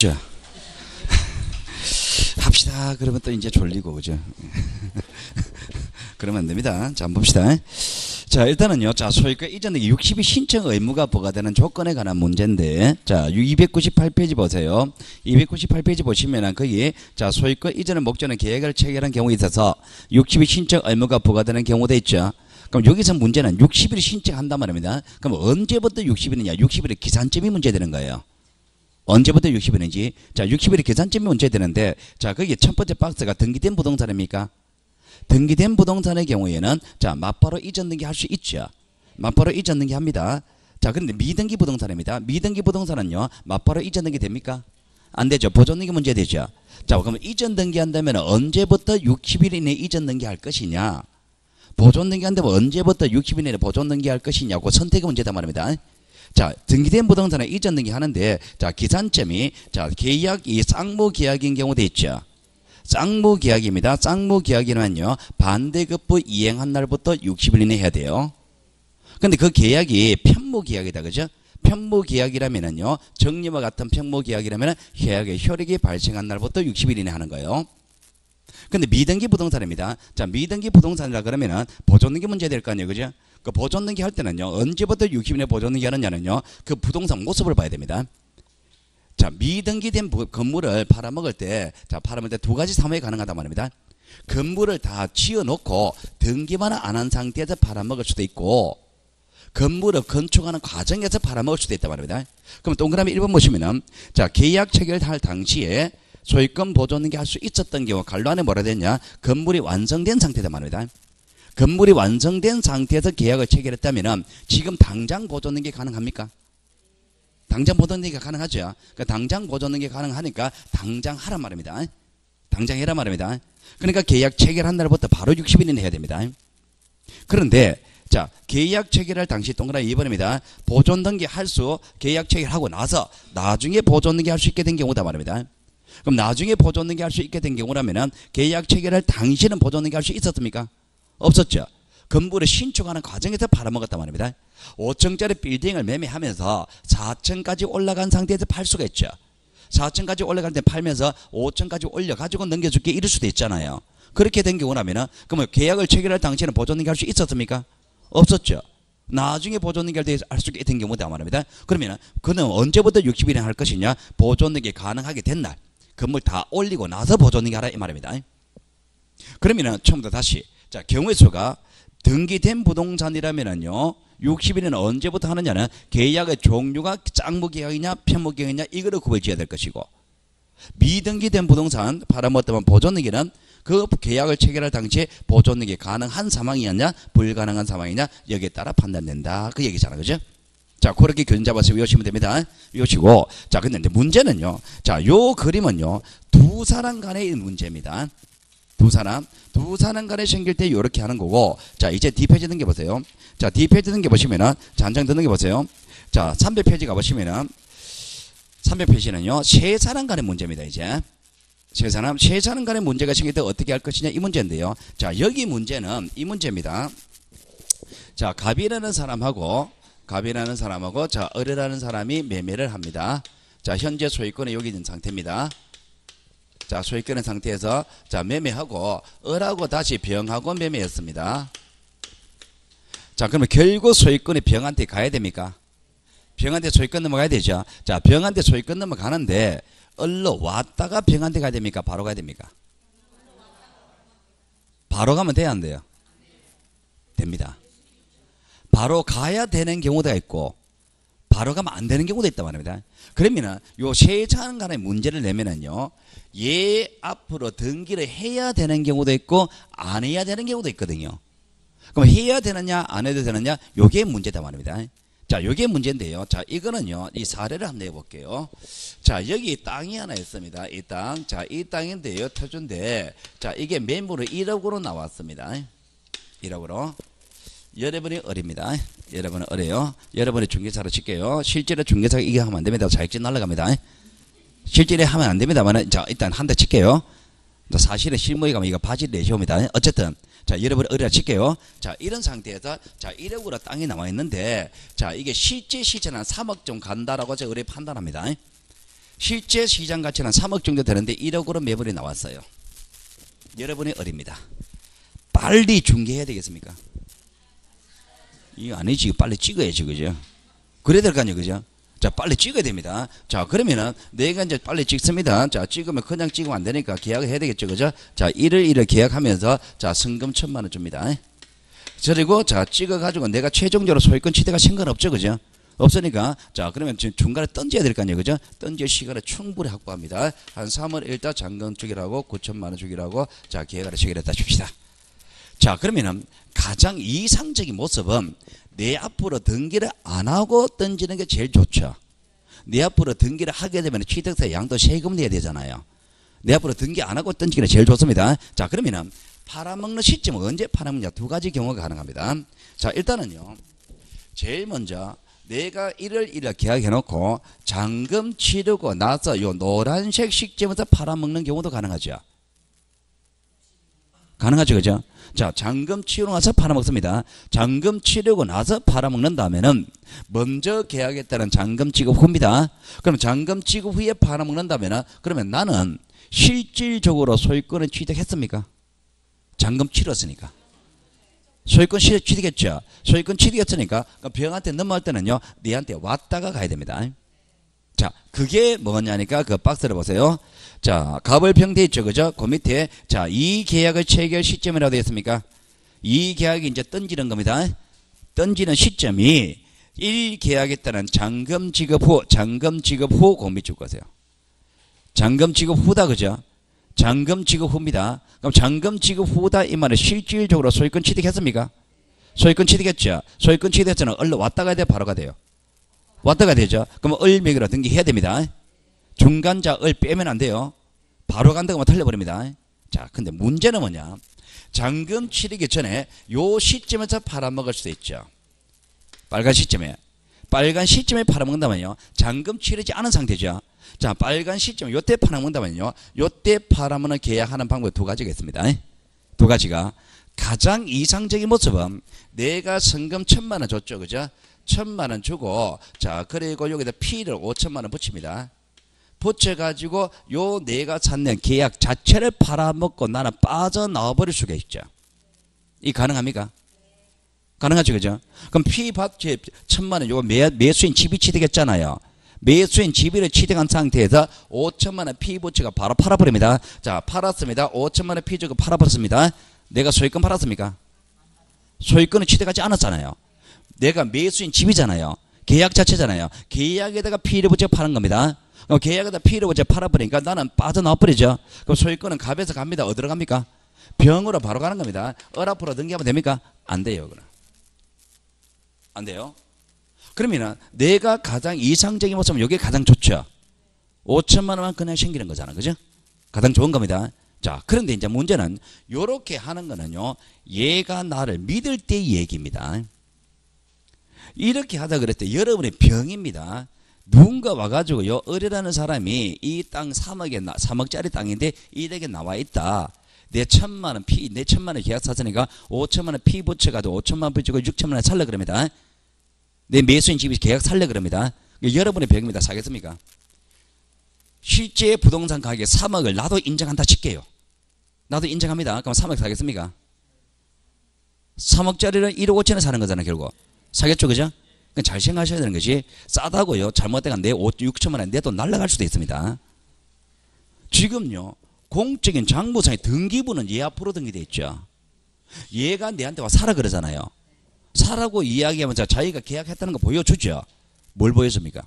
자, 합시다. 그러면 또 이제 졸리고, 그죠? 그러면 안 됩니다. 자, 한번 봅시다. 자, 일단은요. 자, 소유권 이전에 60일 신청 의무가 부과되는 조건에 관한 문제인데, 자, 298페이지 보세요. 298페이지 보시면은 거기, 자, 소유권 이전의 목적은 계획을 체결한 경우에 있어서 60일 신청 의무가 부과되는 경우도 있죠. 그럼 여기서 문제는 60일 신청한단 말입니다. 그럼 언제부터 60일이냐? 60일의 기산점이 문제되는 거예요. 언제부터 60일인지. 자, 60일의 계산점이 문제되는데, 자, 거기 첫 번째 박스가 등기된 부동산입니까? 등기된 부동산의 경우에는, 자, 맞바로 이전 등기 할 수 있죠. 맞바로 이전 등기 합니다. 자, 그런데 미등기 부동산입니다. 미등기 부동산은요, 맞바로 이전 등기 됩니까? 안 되죠. 보존 등기 문제 되죠. 자, 그러면 이전 등기 한다면 언제부터 60일 이내에 이전 등기 할 것이냐? 보존 등기 한다면 언제부터 60일 이내에 보존 등기 할 것이냐고 선택의 문제단 말입니다. 자, 등기된 부동산에 이전 등기 하는데, 자, 기산점이, 자, 계약이 쌍무 계약인 경우도 있죠. 쌍무 계약입니다. 쌍무 계약이면요, 반대급부 이행한 날부터 60일 이내 해야 돼요. 근데 그 계약이 편무 계약이다, 그죠? 편무 계약이라면은요, 정리와 같은 편무 계약이라면 계약의 효력이 발생한 날부터 60일 이내 하는 거예요. 근데 미등기 부동산입니다. 자, 미등기 부동산이라 그러면은 보존등기 문제 될 거 아니에요, 그죠? 그 보존등기 할 때는요, 언제부터 60일에 보존등기 하느냐는요, 그 부동산 모습을 봐야 됩니다. 자, 미등기된 건물을 팔아먹을 때, 자, 팔아먹을 때 두 가지 사무이 가능하단 말입니다. 건물을 다 지어놓고 등기만 안 한 상태에서 팔아먹을 수도 있고, 건물을 건축하는 과정에서 팔아먹을 수도 있단 말입니다. 그럼 동그라미 1번 보시면은, 자, 계약 체결할 당시에 소유권 보존등기 할 수 있었던 경우, 갈로 안에 뭐라 됐냐? 건물이 완성된 상태다 말입니다. 건물이 완성된 상태에서 계약을 체결했다면 지금 당장 보존등기 가능합니까? 당장 보존등기가 가능하죠. 그러니까 당장 보존등기 가능하니까 당장 하란 말입니다. 당장 해란 말입니다. 그러니까 계약 체결한 날부터 바로 60일 이내 해야 됩니다. 그런데 자, 계약 체결할 당시 동그라미 2번입니다. 보존등기 할 수 계약 체결하고 나서 나중에 보존등기 할 수 있게 된 경우다 말입니다. 그럼 나중에 보존등기 할 수 있게 된 경우라면은 계약 체결할 당시는 보존등기 할 수 있었습니까? 없었죠. 건물을 신축하는 과정에서 팔아먹었단 말입니다. 5층짜리 빌딩을 매매하면서 4층까지 올라간 상태에서 팔 수가 있죠. 4층까지 올라갈 때 팔면서 5층까지 올려가지고 넘겨줄게 이럴 수도 있잖아요. 그렇게 된 경우라면은 그러면 계약을 체결할 당시에는 보존등기 할 수 있었습니까? 없었죠. 나중에 보존등기 할 수 있게 된 경우다 말입니다. 그러면은 그는 언제부터 60일에 할 것이냐? 보존등기 가능하게 된 날. 건물 다 올리고 나서 보존등기 하라 이 말입니다. 그러면은 처음부터 다시, 자, 경우의 수가 등기된 부동산이라면은요, 60일은 언제부터 하느냐는 계약의 종류가 짝무 계약이냐 편무 계약이냐 이거를 구별지어야 될 것이고, 미등기된 부동산 팔아먹었다면 보존등기는 그 계약을 체결할 당시에 보존등기 가능한 상황이었냐 불가능한 상황이냐 여기에 따라 판단된다 그 얘기잖아, 그죠? 자, 그렇게 견 잡아서 외우시면 됩니다. 외우시고, 자, 근데 이제 문제는요, 자, 요 그림은요, 두 사람 간의 문제입니다. 두 사람 간에 생길 때 이렇게 하는 거고, 자, 이제 D페이지 등기 보세요. 자, D페이지 등기 보시면은, 자, 한 장 더 등기 보세요. 자, 300페이지 가보시면은, 300페이지는요, 세 사람 간의 문제입니다, 이제. 세 사람 간의 문제가 생길 때 어떻게 할 것이냐, 이 문제인데요. 자, 여기 문제는 이 문제입니다. 자, 갑이라는 사람하고, 자, 을이라는 사람이 매매를 합니다. 자, 현재 소유권은 여기 있는 상태입니다. 자, 소유권의 상태에서, 자, 매매하고, 을하고 다시 병하고 매매했습니다. 자, 그러면 결국 소유권이 병한테 가야 됩니까? 병한테 소유권 넘어가야 되죠. 자, 병한테 소유권 넘어가는데, 을로 왔다가 병한테 가야 됩니까? 바로 가야 됩니까? 바로 가면 돼야 안 돼요? 됩니다. 바로 가야 되는 경우도 있고, 바로 가면 안 되는 경우도 있단 말입니다. 그러면은 요 세 사람 간의 문제를 내면은요, 얘 앞으로 등기를 해야 되는 경우도 있고 안 해야 되는 경우도 있거든요. 그럼 해야 되느냐 안 해도 되느냐 요게 문제다 말입니다. 자, 요게 문제인데요. 자, 이거는요, 이 사례를 한번 내볼게요. 자, 여기 땅이 하나 있습니다. 이 땅. 자, 이 땅인데요, 터준데, 자, 이게 매물을 1억으로 나왔습니다. 1억으로. 여러분이 을입니다. 여러분은 을이에요. 여러분이 중개사로 칠게요. 실제로 중개사가 이게 하면 안 됩니다. 자격증 날라갑니다. 실제로 하면 안 됩니다만, 자, 일단 한 대 칠게요. 사실은 실무에 가면 이거 바지를 내시옵니다. 어쨌든, 자, 여러분 을이라 칠게요. 자, 이런 상태에서, 자, 1억으로 땅이 나와 있는데, 자, 이게 실제 시세는 3억 좀 간다라고 제가 의뢰 판단합니다. 실제 시장 가치는 3억 정도 되는데 1억으로 매물이 나왔어요. 여러분의 을입니다. 빨리 중개해야 되겠습니까? 이거 아니지. 빨리 찍어야지. 그죠? 그래야 될 거 아니에요. 그죠? 자, 빨리 찍어야 됩니다. 자, 그러면은 내가 이제 빨리 찍습니다. 자, 찍으면 그냥 찍으면 안 되니까 계약을 해야 되겠죠. 그죠? 자, 1을 계약하면서 자, 성금 1,000만 원 줍니다. 그리고 자, 찍어가지고 내가 최종적으로 소유권 취득할 생각은 없죠. 그죠? 없으니까 자, 그러면 중간에 던져야 될 거 아니에요. 그죠? 던질 시간을 충분히 확보합니다. 한 3월 1일 잔금 주기라고 9,000만 원 주기라고 자, 계약을 체결했다 줍시다. 자, 그러면은 가장 이상적인 모습은 내 앞으로 등기를 안 하고 던지는 게 제일 좋죠. 내 앞으로 등기를 하게 되면 취득세 양도 세금 내야 되잖아요. 내 앞으로 등기 안 하고 던지는 게 제일 좋습니다. 자, 그러면은 팔아먹는 시점은 언제 팔아먹냐? 두 가지 경우가 가능합니다. 자, 일단은요. 제일 먼저 내가 1일 계약해놓고 잔금 치르고 나서 요 노란색 시점에서 팔아먹는 경우도 가능하죠. 가능하죠. 그죠? 자, 잔금 치르고 나서 팔아먹습니다. 잔금 치르고 나서 팔아먹는 다음에는 먼저 계약했다는 잔금 지급 후입니다. 그럼 잔금 지급 후에 팔아먹는다면은 그러면 나는 실질적으로 소유권을 취득했습니까? 잔금 치렀으니까. 소유권 취득했죠. 소유권 취득했으니까 병한테 넘어갈 때는요, 니한테 왔다가 가야 됩니다. 자, 그게 뭐냐니까 그 박스를 보세요. 자, 갑을평 돼 있죠. 그죠? 그 밑에 자, 이 계약을 체결 시점이라고 되어 있습니까? 이 계약이 이제 던지는 겁니다. 던지는 시점이 1 계약에 따른 잔금 지급 후 그 밑줄 거세요. 잔금 지급 후다. 그죠? 잔금 지급 후입니다. 그럼 잔금 지급 후다 이 말은 실질적으로 소유권 취득했습니까? 소유권 취득했죠. 소유권 취득했잖아. 얼른 왔다 가야 돼, 바로 가야 돼요. 왔다 가야 되죠. 그럼 을 매기로 등기해야 됩니다. 중간자 을 빼면 안 돼요. 바로 간다고 하면 틀려버립니다. 자, 근데 문제는 뭐냐? 잔금 치르기 전에 요 시점에서 팔아먹을 수도 있죠. 빨간 시점에 팔아먹는다면요, 잔금 치르지 않은 상태죠. 자, 빨간 시점 요때 팔아먹는다면요, 요때 팔아먹는 계약하는 방법이 두 가지가 있습니다. 두 가지가. 가장 이상적인 모습은 내가 성금 1,000만 원 줬죠. 그죠? 1,000만 원 주고 자, 그리고 여기다 P를 5,000만 원 붙입니다. 붙여가지고 요 내가 찾는 계약 자체를 팔아먹고 나는 빠져나와 버릴 수가 있죠. 이 가능합니까? 가능하죠. 그죠? 그럼 P 받지 1,000만 원 요거 매수인 집이 취득했잖아요. 매수인 집이를 취득한 상태에서 5,000만 원 P 부츠가 바로 팔아버립니다. 자, 팔았습니다. 5,000만 원 P 주고 팔아버렸습니다. 내가 소유권 팔았습니까? 소유권을 취득하지 않았잖아요. 내가 매수인 집이잖아요. 계약 자체잖아요. 계약에다가 P를 붙여 파는 겁니다. 그럼 계약에다 P를 붙여 팔아버리니까 나는 빠져나와 버리죠. 그럼 소유권은 갑에서 갑니다. 어디로 갑니까? 병으로 바로 가는 겁니다. 을 앞으로 등기하면 됩니까? 안 돼요. 그럼. 안 돼요. 그러면 내가 가장 이상적인 모습은 이게 가장 좋죠. 5,000만 원만 그냥 생기는 거잖아. 그죠? 가장 좋은 겁니다. 자, 그런데 이제 문제는 요렇게 하는 거는요, 얘가 나를 믿을 때의 얘기입니다. 이렇게 하다 그랬을 때 여러분의 병입니다. 누군가 와가지고 요 을이라는 사람이 이 땅 3억짜리 땅인데 1억에 나와 있다. 내 1,000만 원 피, 내 1,000만 원 계약 샀으니까 5,000만 원 피 붙여가지고 5,000만 원 붙이고 6,000만 원 살려 그럽니다. 내 매수인 집이 계약 살려 그럽니다. 여러분의 병입니다. 사겠습니까? 실제 부동산 가격 3억을 나도 인정한다 칠게요. 나도 인정합니다. 그럼 3억 사겠습니까? 3억짜리를 1억 5천에 사는 거잖아요. 결국. 사겠죠. 그죠? 잘 생각하셔야 되는 것이 싸다고요. 잘못되가 내 6천만 원 내 돈 날라갈 수도 있습니다. 지금요. 공적인 장부상의 등기부는 얘 앞으로 등기되어 있죠. 얘가 내한테 와 사라 그러잖아요. 사라고 이야기하면서 자기가 계약했다는 거 보여주죠. 뭘 보여줍니까?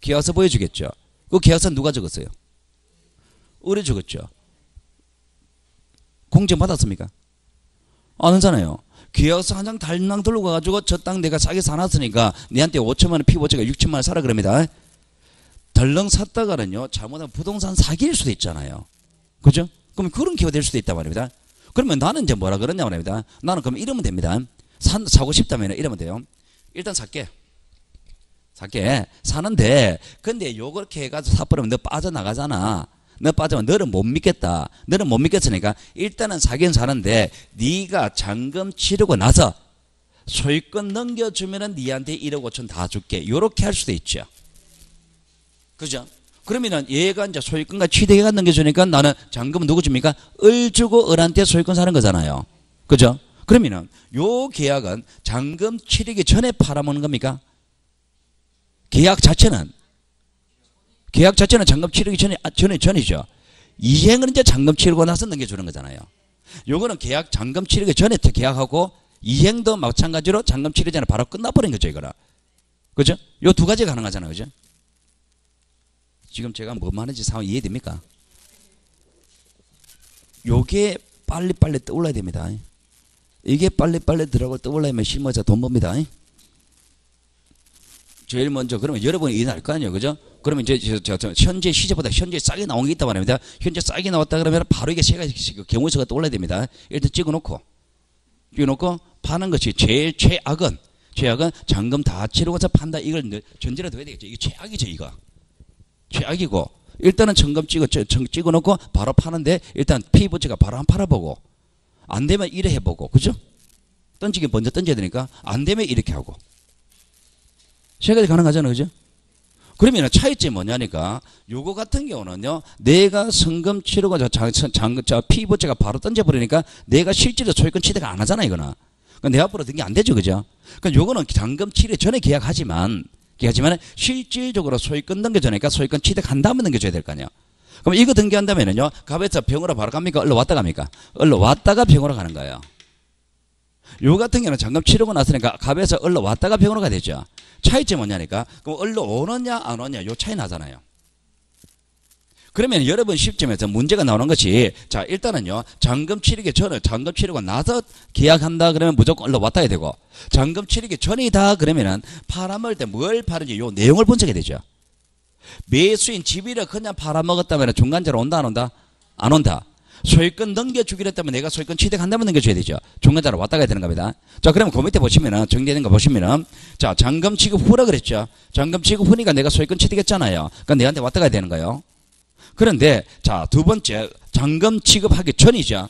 계약서 보여주겠죠. 그 계약서 누가 적었어요? 을이 적었죠. 공증 받았습니까? 안 하잖아요. 계약서 한 장 달랑 들고 가가지고 저 땅 내가 싸게 사놨으니까 내한테 5천만 원 피보채가 6천만 원 사라 그럽니다. 덜렁 샀다가는요, 잘못하면 부동산 사기일 수도 있잖아요. 그죠? 그러면 그런 기회가 될 수도 있단 말입니다. 그러면 나는 이제 뭐라 그러냐 말입니다. 나는 그럼 이러면 됩니다. 사고 싶다면 이러면 돼요. 일단 살게. 사는데, 근데 요렇게 해가지고 사버리면 너 빠져나가잖아. 너 빠지면 너를 못 믿겠다. 너를 못 믿겠으니까 일단은 사긴 사는데 네가 잔금 치르고 나서 소유권 넘겨주면은 니한테 1억 5천 다 줄게. 요렇게 할 수도 있죠. 그죠? 그러면은 얘가 이제 소유권과 취득해가 넘겨주니까 나는 잔금은 누구 줍니까? 을 주고 을한테 소유권 사는 거잖아요. 그죠? 그러면은 요 계약은 잔금 치르기 전에 팔아먹는 겁니까? 계약 자체는 잔금 치르기 전이죠. 이행은 이제 잔금 치르고 나서 넘겨주는 거잖아요. 요거는 계약 잔금 치르기 전에 계약하고 이행도 마찬가지로 잔금 치르기 전에 바로 끝나버린 거죠, 이거는. 그죠? 요 두 가지가 가능하잖아요. 그죠? 지금 제가 뭐 하는지 상황 이해됩니까? 요게 빨리빨리 떠올라야 됩니다. 이게 빨리빨리 들어가고 떠올라면 실무자 돈 법니다. 제일 먼저 그러면 여러분이 이해할 거 아니에요. 그죠? 그러면 이제 현재 시세보다 현재 싸게 나온 게 있단 말입니다. 현재 싸게 나왔다 그러면 바로 이게 세 가지 경우수가 떠올라야 됩니다. 일단 찍어놓고 파는 것이 제일 최악은 잔금 다 치르고서 판다. 이걸 전제로 둬야 되겠죠. 이게 최악이죠. 이거 최악이고, 일단은 점검 찍어놓고 바로 파는데 일단 피부처가 바로 한 팔아보고, 안 되면 이래 해보고, 그죠? 던지기 먼저 던져야 되니까 안 되면 이렇게 하고, 세 가지 가능하잖아요. 그죠? 그러면 차이점이 뭐냐니까, 요거 같은 경우는요, 내가 성금 치르고 피부처가 바로 던져버리니까 내가 실제로 소유권 취득 안 하잖아, 이거는. 그러니까 내 앞으로 든 게 안 되죠. 그죠? 그러니까 요거는 잔금 치르 전에 계약하지만 실질적으로 소유권 넘겨주니까 소유권 취득한 다음에 넘겨줘야 될 거 아니에요. 그럼 이거 등기한다면은요, 갑에서 병으로 바로 갑니까? 얼른 왔다 갑니까? 얼른 왔다가 병으로 가는 거예요. 요 같은 경우는 잔금 치르고 났으니까 갑에서 얼른 왔다가 병으로 가야 되죠. 차이점이 뭐냐니까, 그럼 얼른 오느냐 안 오느냐 요 차이 나잖아요. 그러면 여러분 시점에서 문제가 나오는 것이, 자, 일단은요, 잔금 치르기 전에, 잔금 치르고 나서 계약한다 그러면 무조건 얼른 왔다 해야 되고, 잔금 치르기 전이다 그러면은 팔아먹을 때 뭘 파는지 요 내용을 분석해야 되죠. 매수인 집이를 그냥 팔아먹었다면 중간자로 온다 안 온다? 안 온다. 소유권 넘겨주기로 했다면 내가 소유권 취득한다면 넘겨줘야 되죠. 중간자로 왔다 가야 되는 겁니다. 자, 그러면 그 밑에 보시면은, 정리되는 거 보시면은, 자, 잔금 취급 후라 그랬죠. 잔금 취급 후니까 내가 소유권 취득했잖아요. 그러니까 내한테 왔다 가야 되는 거예요. 그런데 자, 두 번째, 잔금 취급하기 전이죠.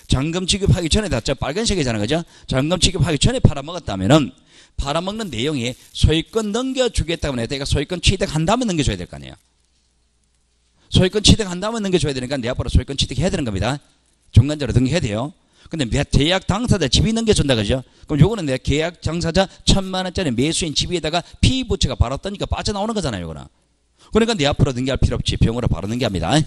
잔금 취급하기 전에 다 빨간색이잖아요. 그죠? 잔금 취급하기 전에 팔아먹었다면은 팔아먹는 내용이 소유권 넘겨주겠다면 내가 소유권 취득한다면 넘겨줘야 될 거 아니에요. 소유권 취득한다면 넘겨줘야 되니까 내 앞으로 소유권 취득해야 되는 겁니다. 중간자로 등기해야 돼요. 근데 계약 당사자 집이 넘겨준다 그죠? 그럼 요거는 내 계약 당사자 1,000만 원짜리 매수인 집에다가 피부채가 바로 떠니까 빠져나오는 거잖아요. 요거는. 그러니까 내 앞으로 등기할 필요 없지. 병으로 바로 넘기합니다.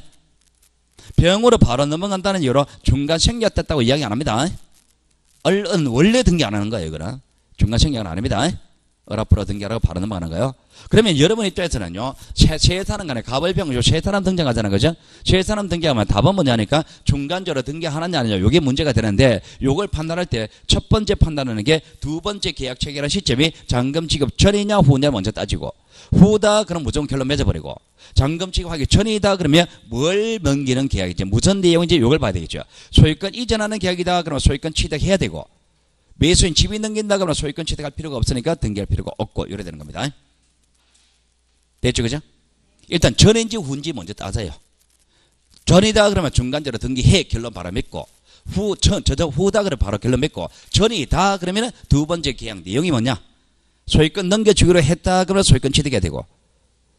병으로 바로 넘어간다는 이유로 중간 생략됐다고 이야기 안 합니다. 얼른 원래 등기 안 하는 거예요. 이거는 중간 생략은 안 합니다. 앞으로 등기하라고 바로 넘어가는 거예요. 그러면 여러분 입장에서는요, 세 사람 간에 가벌병 세 사람 등장하잖아요. 그죠? 세 사람 등기하면 답은 뭐냐니까 중간적으로 등기하느냐 아니냐 요게 문제가 되는데, 요걸 판단할 때 첫 번째 판단하는 게 두 번째 계약 체결한 시점이 잔금 지급 전이냐 후냐 먼저 따지고, 후다 그럼 무조건 결론 맺어버리고, 잔금 지급하기 전이다 그러면 뭘 넘기는 계약이지, 무슨 내용인지 요걸 봐야 되겠죠. 소유권 이전하는 계약이다 그러면 소유권 취득해야 되고, 매수인 집이 넘긴다 그러면 소유권 취득할 필요가 없으니까 등기할 필요가 없고, 이래 되는 겁니다. 됐죠? 그죠? 일단 전인지 후인지 먼저 따져요. 전이다 그러면 중간적으로 등기해 결론 바로 맺고, 후다 그러면 바로 결론 맺고, 전이다 그러면 두 번째 계약 내용이 뭐냐, 소유권 넘겨주기로 했다 그러면 소유권 취득해야 되고,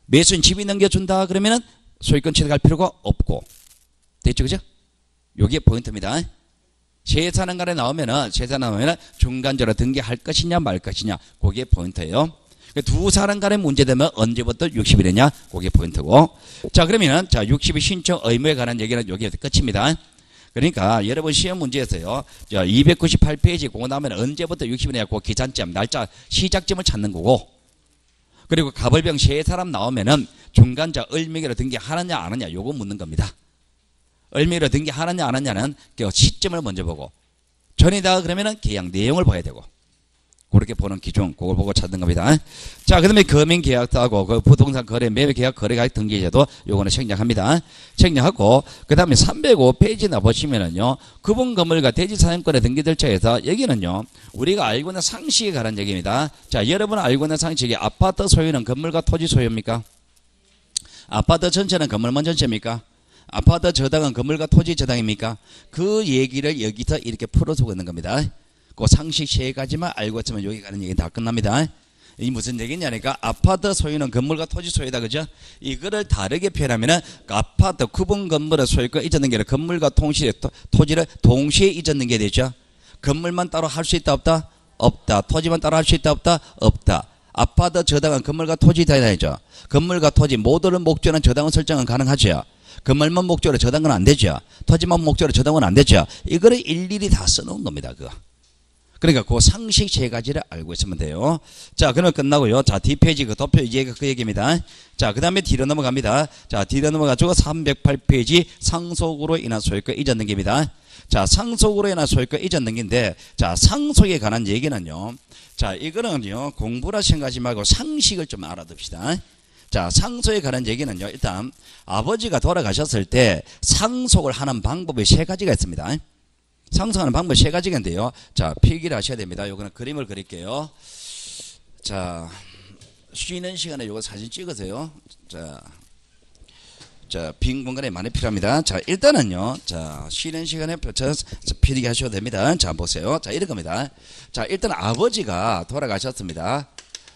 매수인 집이 넘겨준다 그러면 소유권 취득할 필요가 없고. 됐죠? 그죠? 요게 포인트입니다. 세사람간에 나오면은 중간적으로 등기할 것이냐 말 것이냐, 그게 포인트예요. 두 사람 간의 문제되면 언제부터 60일이냐, 그게 포인트고. 자, 그러면은, 자, 60일 신청 의무에 관한 얘기는 여기에서 끝입니다. 그러니까 여러분 시험 문제에서요, 298페이지 그거 나오면 언제부터 60일이냐, 그 기산점, 날짜, 시작점을 찾는 거고, 그리고 가벌병 세 사람 나오면은 중간자 을명의로 등기하느냐 안 하느냐 요거 묻는 겁니다. 을명의로 등기하느냐 안 하느냐는 그 시점을 먼저 보고, 전이다 그러면은 계약 내용을 봐야 되고, 그렇게 보는 기준, 그걸 보고 찾는 겁니다. 자, 그 다음에 금융계약도 하고, 그 부동산 거래, 매매계약, 거래가액 등기제도, 요거는 생략합니다. 생략하고, 그 다음에 305페이지나 보시면은요, 구분건물과 대지사용권의 등기절차에서, 여기는요, 우리가 알고 있는 상식에 관한 얘기입니다. 자, 여러분 알고 있는 상식이 아파트 소유는 건물과 토지 소유입니까? 아파트 전체는 건물만 전체입니까? 아파트 저당은 건물과 토지 저당입니까? 그 얘기를 여기서 이렇게 풀어주고 있는 겁니다. 그 상식 세 가지만 알고 있으면 여기 가는 얘기 다 끝납니다. 이 무슨 얘기냐니까 아파트 소유는 건물과 토지 소유다. 그죠? 이거를 다르게 표현하면은 아파트 구분 건물의 소유권 잊었는 게 아니라 건물과 토지를 동시에 잊었는 게 되죠. 건물만 따로 할 수 있다 없다? 없다. 토지만 따로 할 수 있다 없다? 없다. 아파트 저당은 건물과 토지 대상이죠. 건물과 토지 모두를 목적으로 저당은 설정은 가능하죠. 건물만 목적으로 저당은 안 되죠. 토지만 목적으로 저당은 안 되죠. 이거를 일일이 다 써놓은 겁니다. 그거. 그러니까 그 상식 세 가지를 알고 있으면 돼요. 자, 그러면 끝나고요. 자, 뒷페이지 그 도표 이제 그 얘기입니다. 자, 그 다음에 뒤로 넘어갑니다. 자, 뒤로 넘어가지고 308페이지 상속으로 인한 소유권 이전 등기입니다. 자, 상속으로 인한 소유권 이전 등기인데, 자, 상속에 관한 얘기는요. 자, 이거는요, 공부라 생각하지 말고 상식을 좀 알아둡시다. 자, 상속에 관한 얘기는요, 일단, 아버지가 돌아가셨을 때 상속을 하는 방법이 세 가지가 있습니다. 상속하는 방법이 세 가지가 있는데요. 자, 필기를 하셔야 됩니다. 요거는 그림을 그릴게요. 자, 쉬는 시간에 요거 사진 찍으세요. 자, 빈 공간이 많이 필요합니다. 자, 일단은요, 자, 쉬는 시간에 필기 하셔도 됩니다. 자, 보세요. 자, 이럴 겁니다. 자, 일단 아버지가 돌아가셨습니다.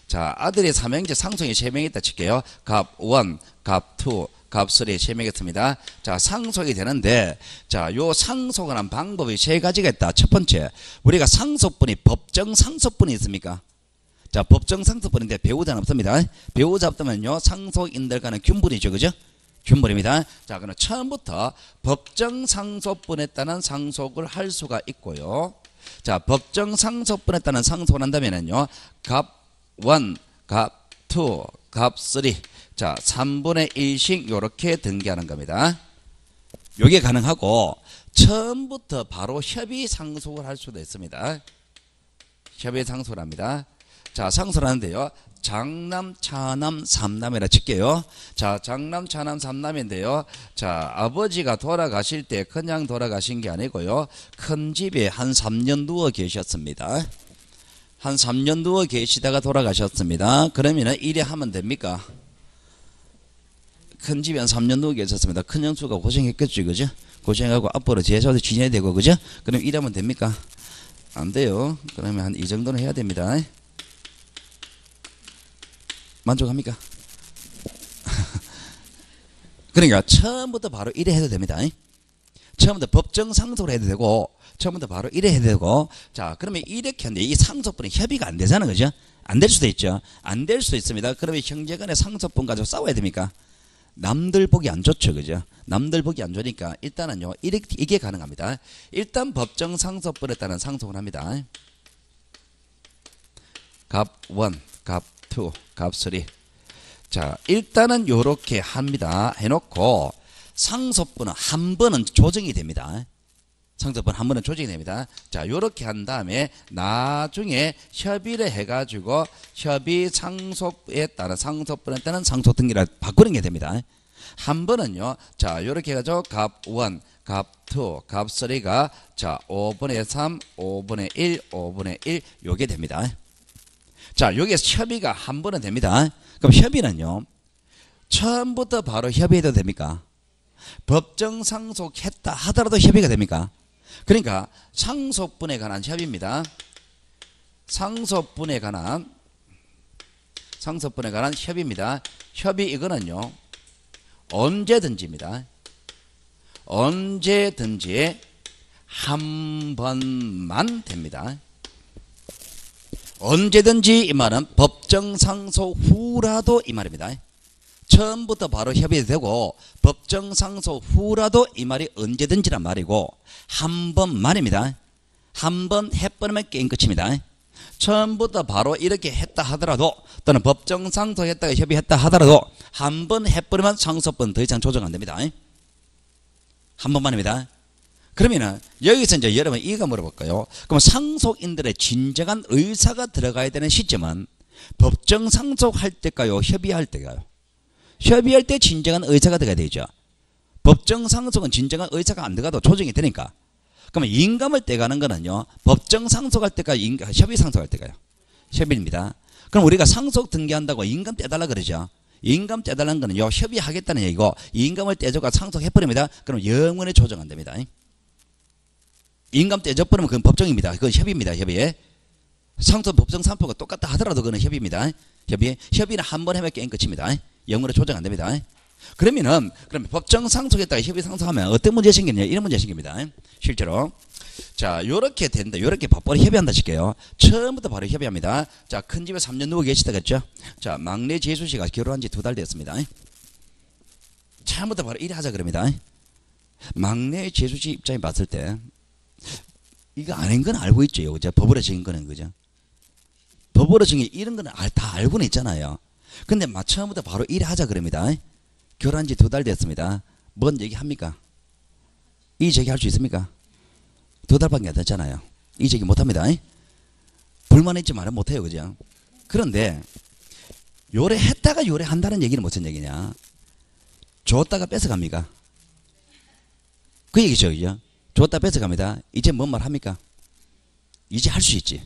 자, 아들이 삼형제 상속이 3명 있다 칠게요. 갑 1, 갑 2, 갑 3, 3명 있습니다. 자, 상속이 되는데, 자, 요 상속을 하는 방법이 세 가지가 있다. 첫 번째, 우리가 상속분이 법정 상속분이 있습니까? 자, 법정 상속분인데 배우자는 없습니다. 배우자 없다면요, 상속인들 간의 균분이죠. 그죠? 균분입니다. 자, 그럼 처음부터 법정 상속분에 따른 상속을 할 수가 있고요. 자, 법정 상속분에 따른 상속을 한다면은요, 갑 1, 갑 2, 갑 3, 자, 3분의 1씩 요렇게 등기하는 겁니다. 요게 가능하고, 처음부터 바로 협의 상속을 할 수도 있습니다. 협의 상속을 합니다. 자, 상속을 하는데요. 장남, 차남, 삼남이라 칠게요. 자, 장남, 차남, 삼남인데요. 자, 아버지가 돌아가실 때 그냥 돌아가신 게 아니고요. 큰 집에 한 3년 누워 계셨습니다. 한 3년 누워 계시다가 돌아가셨습니다. 그러면은 이래 하면 됩니까? 큰 집에 한 3년 누워 계셨습니다. 큰 형수가 고생했겠죠. 그죠? 고생하고 앞으로 제사도 지내야 되고, 그죠? 그럼 이러면 됩니까? 안 돼요. 그러면 한 이 정도는 해야 됩니다. 만족합니까? 그러니까 처음부터 바로 이래 해도 됩니다. 처음부터 법정 상속을 해도 되고, 처음부터 바로 이래 해도 되고, 자, 그러면 이렇게 하는데 이 상속분이 협의가 안 되잖아. 그죠? 안 될 수도 있죠. 안 될 수도 있습니다. 그러면 형제간에 상속분 가지고 싸워야 됩니까? 남들 보기 안 좋죠. 그죠? 남들 보기 안 좋으니까 일단은요, 이게 가능합니다. 일단 법정 상속분에 따른 상속을 합니다. 갑 1, 갑 2, 갑 3. 자, 일단은 요렇게 합니다. 해놓고 상속분은 한 번은 조정이 됩니다. 상속분 한 번은 조정이 됩니다. 자, 요렇게 한 다음에 나중에 협의를 해가지고 협의 상속에 따른 상속분에 따른 상속 등기를 바꾸는 게 됩니다. 한 번은요, 자, 요렇게 해가지고 갑 1, 갑 2, 갑 3가 자, 5분의 3, 5분의 1, 5분의 1 요게 됩니다. 자, 여기에서 협의가 한 번은 됩니다. 그럼 협의는요, 처음부터 바로 협의해도 됩니까? 법정 상속했다 하더라도 협의가 됩니까? 그러니까 상속분에 관한 협의입니다. 상속분에 관한 협의입니다. 협의 이거는요, 언제든지입니다. 언제든지 한 번만 됩니다. 언제든지 이 말은 법정 상속 후라도 이 말입니다. 처음부터 바로 협의도 되고 법정 상속 후라도 이 말이 언제든지란 말이고 한 번만입니다. 한 번 해버리면 게임 끝입니다. 처음부터 바로 이렇게 했다 하더라도 또는 법정 상속했다가 협의했다 하더라도 한 번 해버리면 상속분 더 이상 조정 안 됩니다. 한 번만입니다. 그러면은 여기서 이제 여러분 이거 물어볼까요? 그럼 상속인들의 진정한 의사가 들어가야 되는 시점은 법정 상속할 때일까요? 협의할 때일까요? 협의할 때 진정한 의사가 들어가야 되죠. 법정 상속은 진정한 의사가 안 들어가도 조정이 되니까. 그러면 인감을 떼가는 거는요, 법정 상속할 때가 협의 상속할 때가요. 협의입니다. 그럼 우리가 상속 등기한다고 인감 떼달라 그러죠. 인감 떼달라는 거는요, 협의하겠다는 얘기고 인감을 떼줘가 상속해버립니다. 그럼 영원히 조정 안 됩니다. 인감 떼줘버리면 그건 법정입니다. 그건 협의입니다. 협의. 상속 법정 상표가 똑같다 하더라도 그는 협의입니다. 협의는 한 번 하면 게임 끝입니다. 영어로 조정 안 됩니다. 그러면 법정 상속했다가 협의 상속하면 어떤 문제 생기냐 이런 문제 생깁니다. 실제로 자 요렇게 된다 요렇게 법벌이 협의한다 칠게요. 처음부터 바로 협의합니다. 자 큰 집에 3년 누워 계시다겠죠. 자 막내 재수 씨가 결혼한 지 2달 됐습니다. 처음부터 바로 이래 하자 그럽니다. 막내 재수 씨 입장에 봤을 때 이거 아닌 건 알고 있죠. 그죠? 법으로 정인 거는 그죠? 법으로 정인 이런 거는 다 알고는 있잖아요. 근데 처음부터 바로 이래 하자 그럽니다. 결혼한 지 2달 됐습니다. 뭔 얘기 합니까? 이 얘기 할 수 있습니까? 2달밖에 안 됐잖아요. 이 얘기 못 합니다. 불만 있지 말은 못 해요. 그죠? 그런데 요래 했다가 요래 한다는 얘기는 무슨 얘기냐? 줬다가 뺏어갑니까? 그 얘기죠. 그죠? 줬다 뺏어갑니다. 이제 뭔 말 합니까? 이제 할 수 있지.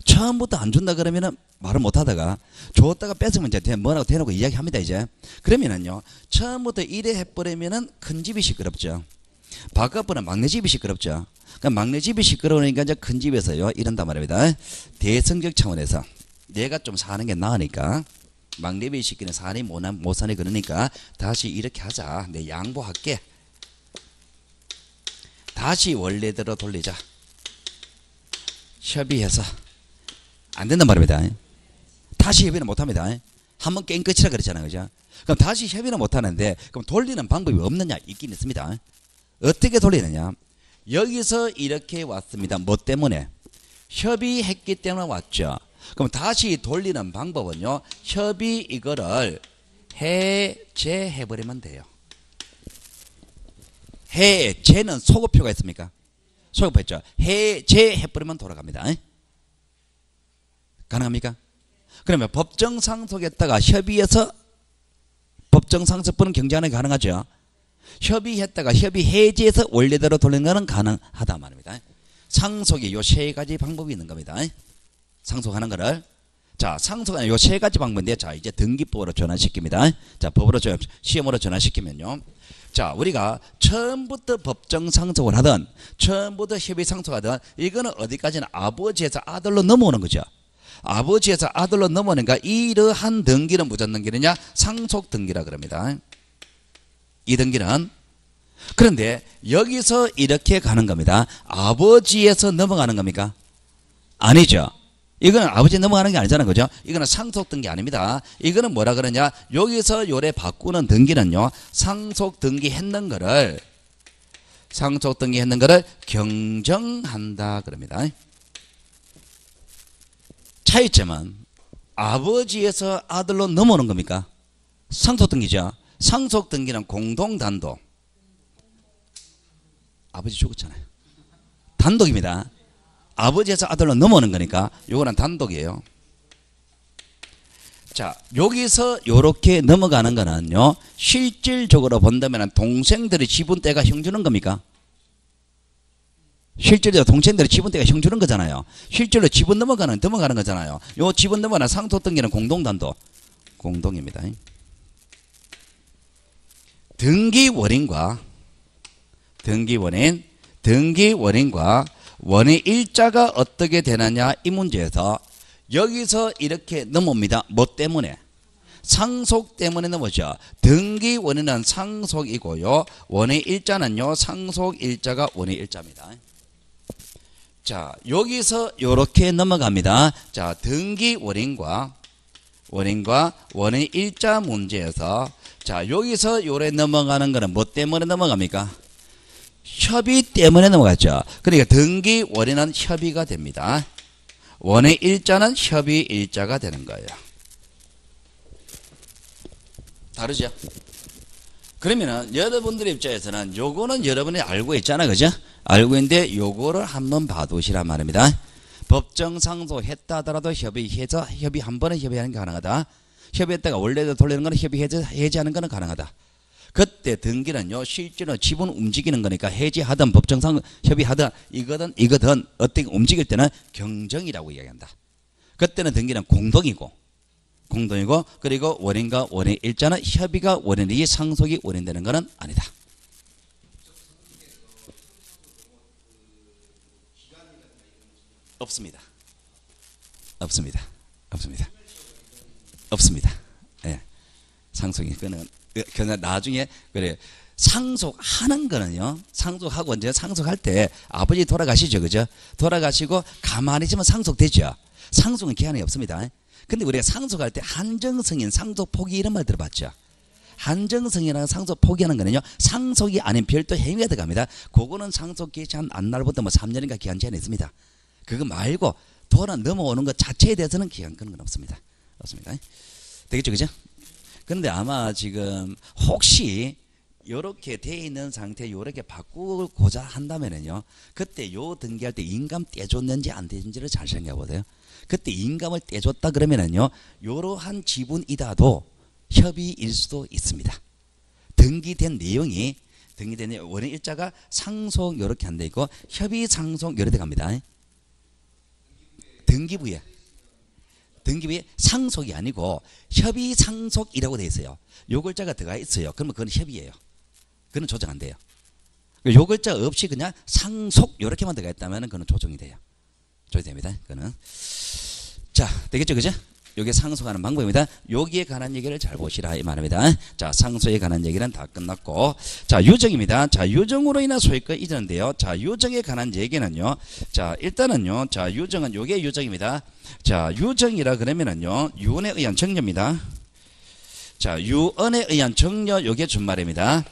처음부터 안 준다 그러면은 말을 못 하다가 줬다가 뺏으면 이제 뭐라고 대놓고 이야기합니다. 이제 그러면은요 처음부터 이래 해버리면은 큰 집이 시끄럽죠. 바깥보다 막내 집이 시끄럽죠. 그러니까 막내 집이 시끄러우니까 이제 큰 집에서요 이런단 말입니다. 대승적 차원에서 내가 좀 사는 게 나으니까 막내 집이 시키는 사니 못 사니 그러니까 다시 이렇게 하자. 내 양보할게. 다시 원래대로 돌리자. 협의해서 안 된단 말입니다. 다시 협의는 못합니다. 한번 게임 끝이라 그랬잖아요. 그죠? 그럼 다시 협의는 못하는데 그럼 돌리는 방법이 없느냐? 있긴 있습니다. 어떻게 돌리느냐? 여기서 이렇게 왔습니다. 뭐 때문에? 협의했기 때문에 왔죠. 그럼 다시 돌리는 방법은요. 협의 이거를 해제해버리면 돼요. 해제는 소급표가 있습니까? 소급표 있죠. 해제해버리면 돌아갑니다. 가능합니까? 그러면 법정 상속했다가 협의해서 법정 상속분은 경제하는 게 가능하죠. 협의했다가 협의 해제해서 원래대로 돌리는 것은 가능하다 말입니다. 상속이 요 세 가지 방법이 있는 겁니다. 상속하는 거를 자 상속하는 요 세 가지 방법인데 자 이제 등기법으로 전환시킵니다. 자 법으로 시험으로 전환시키면요. 자 우리가 처음부터 법정 상속을 하든 처음부터 협의 상속하든 이거는 어디까지나 아버지에서 아들로 넘어오는 거죠. 아버지에서 아들로 넘어오니까 이러한 등기는 무슨 등기느냐? 상속 등기라 그럽니다. 이 등기는 그런데 여기서 이렇게 가는 겁니다. 아버지에서 넘어가는 겁니까? 아니죠. 이거는 아버지 넘어가는 게 아니잖아요. 그죠? 이거는 상속 등기 아닙니다. 이거는 뭐라 그러냐? 여기서 요래 바꾸는 등기는요. 상속 등기 했는 거를 경정한다 그럽니다. 차이점은 아버지에서 아들로 넘어오는 겁니까? 상속 등기죠. 상속 등기는 공동 단독. 아버지 죽었잖아요. 단독입니다. 아버지에서 아들로 넘어오는 거니까 요거는 단독이에요. 자, 여기서 요렇게 넘어가는 거는요. 실질적으로 본다면 동생들의 지분대가 형주는 겁니까? 실제로 동생들의 지분대가 형주는 거잖아요. 실제로 지분 넘어가는 거잖아요. 요 지분 넘어가는 상속 등기는 공동 단독. 공동입니다. 등기원인과 원의 일자가 어떻게 되느냐 이 문제에서 여기서 이렇게 넘어옵니다. 뭐 때문에? 상속 때문에 넘어오죠. 등기원인은 상속이고요. 원의 일자는요. 상속 일자가 원의 일자입니다. 자 여기서 이렇게 넘어갑니다. 자 등기원인과 원의 일자 문제에서 자 여기서 요래 넘어가는 거는 뭐 때문에 넘어갑니까? 협의 때문에 넘어갔죠. 그러니까 등기원인은 협의가 됩니다. 원의 일자는 협의 일자가 되는 거예요. 다르죠? 그러면은 여러분들의 입장에서는 요거는 여러분이 알고 있잖아요. 그죠? 알고 있는데 요거를 한번 봐두시란 말입니다. 법정 상속했다 하더라도 협의해서 협의 한 번에 협의하는 게 가능하다. 협의했다가 원래대로 돌리는 거는 해제하는 거는 가능하다. 그때 등기는요 실제로 지분 움직이는 거니까 해지하든 법정상 협의하든 이거든 어떻게 움직일 때는 경정이라고 이야기한다. 그때는 등기는 공동이고 그리고 원인과 원의 일자는 협의가 원인이지 상속이 원인되는 거는 아니다. 없습니다. 없습니다. 없습니다. 없습니다. 예. 상속이 그는 그냥 나중에 그래 상속하는 거는요. 상속하고 이제 상속할 때 아버지 돌아가시죠, 그죠? 돌아가시고 가만히 있으면 상속되죠. 상속은 기한이 없습니다. 근데 우리가 상속할 때 한정승인 상속 포기 이런 말 들어봤죠? 한정승이라는 상속 포기하는 거는요. 상속이 아닌 별도 행위가 들어갑니다. 그거는 상속 기한 안 날부터 뭐 3년인가 기한 제한이 있습니다. 그거 말고 돌아 넘어오는 것 자체에 대해서는 기한 그런 건 없습니다. 없습니다. 되겠죠, 그죠? 그런데 아마 지금 혹시 요렇게 돼 있는 상태 요렇게 바꾸고자 한다면은요. 그때 요 등기할 때 인감 떼줬는지 안 떼줬는지를 잘 생각해 보세요. 그때 인감을 떼줬다 그러면은요. 요러한 지분이다도 협의일 수도 있습니다. 등기된 내용이 원인 일자가 상속 요렇게 안 돼 있고 협의 상속 요렇게 갑니다. 등기부에 상속이 아니고 협의 상속이라고 돼 있어요. 요 글자가 들어가 있어요. 그러면 그건 협의예요. 그건 조정 안 돼요. 요 글자 없이 그냥 상속 요렇게만 들어가 있다면 그건 조정이 돼요. 조정이 됩니다. 그거는. 자, 되겠죠, 그죠? 요게 상속하는 방법입니다. 여기에 관한 얘기를 잘 보시라 이 말입니다. 자, 상속에 관한 얘기는 다 끝났고, 자, 유정입니다. 자, 유정으로 인한 소유권 이전인데요. 자, 유정에 관한 얘기는요. 자, 일단은요. 자, 유정은 요게 유정입니다. 자, 유정이라 그러면은요. 유언에 의한 정려입니다. 자, 유언에 의한 정려 요게 준말입니다.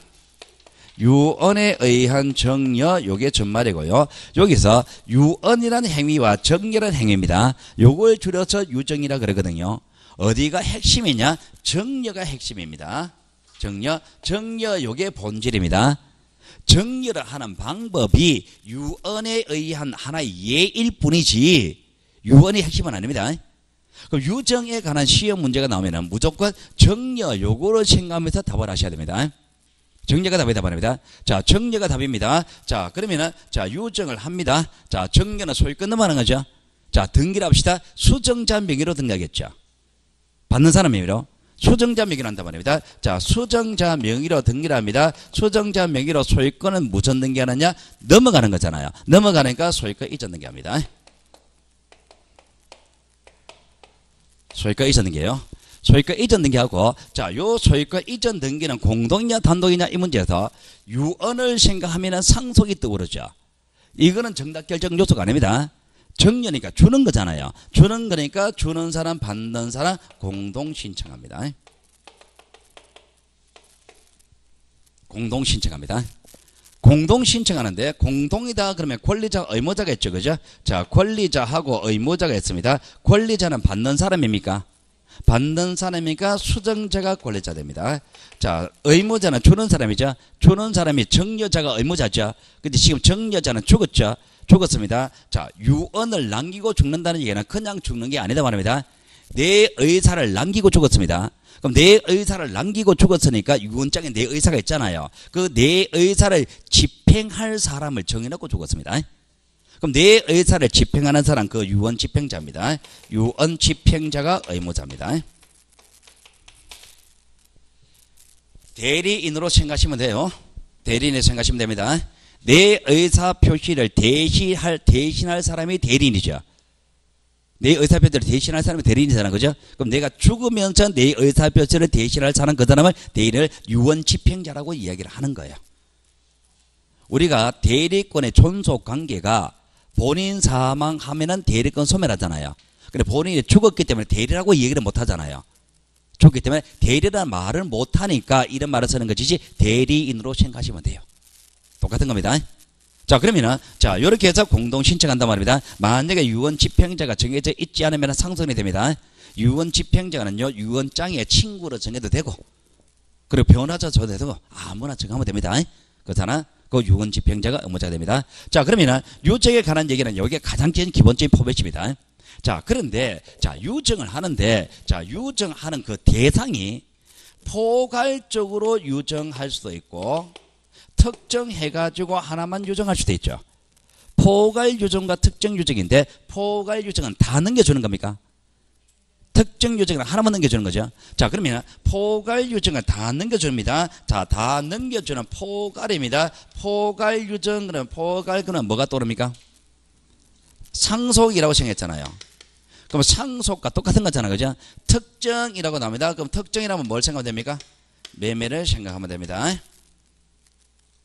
유언에 의한 정려 요게 준말이고요. 여기서 유언이라는 행위와 정려라는 행위입니다. 요걸 줄여서 유정이라 그러거든요. 어디가 핵심이냐? 정려가 핵심입니다. 정려 요게 본질입니다. 정려를 하는 방법이 유언에 의한 하나의 예일 뿐이지 유언이 핵심은 아닙니다. 그럼 유정에 관한 시험 문제가 나오면 무조건 정려 요거를 생각하면서 답을 하셔야 됩니다. 정려가 답이 답입니다. 자, 정려가 답입니다. 자, 그러면은, 자, 유정을 합니다. 자, 정려는 소유권 넘어가는 거죠. 자, 등기를 합시다. 수정자 명의로 등기하겠죠. 받는 사람 명의로. 수정자 명의로 한단 말입니다. 자, 수정자 명의로 등기를 합니다. 수정자 명의로 소유권은 무슨 등기하느냐? 넘어가는 거잖아요. 넘어가니까 소유권 이전 등기합니다. 소유권 이전 등기예요. 소유권 이전 등기하고, 자, 요 소유권 이전 등기는 공동이냐 단독이냐 이 문제에서 유언을 생각하면 상속이 떠오르죠. 이거는 정답 결정 요소가 아닙니다. 정려니까 주는 거잖아요. 주는 거니까 주는 사람 받는 사람 공동 신청합니다. 공동 신청합니다. 공동 신청하는데 공동이다 그러면 권리자 의무자가 있죠, 그죠? 자, 권리자하고 의무자가 있습니다. 권리자는 받는 사람입니까? 받는 사람이니까 수정자가 권리자 됩니다. 자, 의무자는 주는 사람이죠. 주는 사람이 정려자가 의무자죠. 근데 지금 정려자는 죽었죠. 죽었습니다. 자, 유언을 남기고 죽는다는 얘기는 그냥 죽는 게 아니다 말입니다. 내 의사를 남기고 죽었습니다. 그럼 내 의사를 남기고 죽었으니까 유언장에 내 의사가 있잖아요. 그 내 의사를 집행할 사람을 정해놓고 죽었습니다. 그럼 내 의사를 집행하는 사람 그 유언 집행자입니다. 유언 집행자가 의무자입니다. 대리인으로 생각하시면 돼요. 대리인으로 생각하시면 됩니다. 내 의사 표시를 대신할 사람이 대리인이죠. 내 의사 표시를 대신할 사람이 대리인이잖아, 그죠? 그럼 내가 죽으면서 내 의사 표시를 대신할 사람 그 사람을 대리인을 유언 집행자라고 이야기를 하는 거예요. 우리가 대리권의 존속 관계가 본인 사망하면은 대리권 소멸하잖아요. 근데 본인이 죽었기 때문에 대리라고 얘기를 못 하잖아요. 죽기 때문에 대리라는 말을 못 하니까 이런 말을 쓰는 것이지 대리인으로 생각하시면 돼요. 똑같은 겁니다. 자, 그러면은, 자, 요렇게 해서 공동 신청한단 말입니다. 만약에 유언 집행자가 정해져 있지 않으면 상속이 됩니다. 유언 집행자는요, 유언장의 친구로 정해도 되고, 그리고 변호사 줘도 되고, 아무나 정하면 됩니다. 그렇잖아? 그 유언 집행자가 의무자가 됩니다. 자, 그러면은 유정에 관한 얘기는 여기에 가장 기본적인 포맷입니다. 자, 그런데 자, 유정을 하는데 자, 유정하는 그 대상이 포괄적으로 유정할 수도 있고 특정해 가지고 하나만 유정할 수도 있죠. 포괄 유정과 특정 유정인데 포괄 유정은 다 넘겨주는 겁니까? 특정 유정은 하나만 넘겨주는 거죠. 자, 그러면 포괄 유정은 다 넘겨줍니다. 자, 다 넘겨주는 포괄입니다. 포괄 유정, 그러면 포괄, 그러면 뭐가 떠오릅니까? 상속이라고 생각했잖아요. 그럼 상속과 똑같은 거잖아. 그죠? 특정이라고 나옵니다. 그럼 특정이라면 뭘 생각하면 됩니까? 매매를 생각하면 됩니다.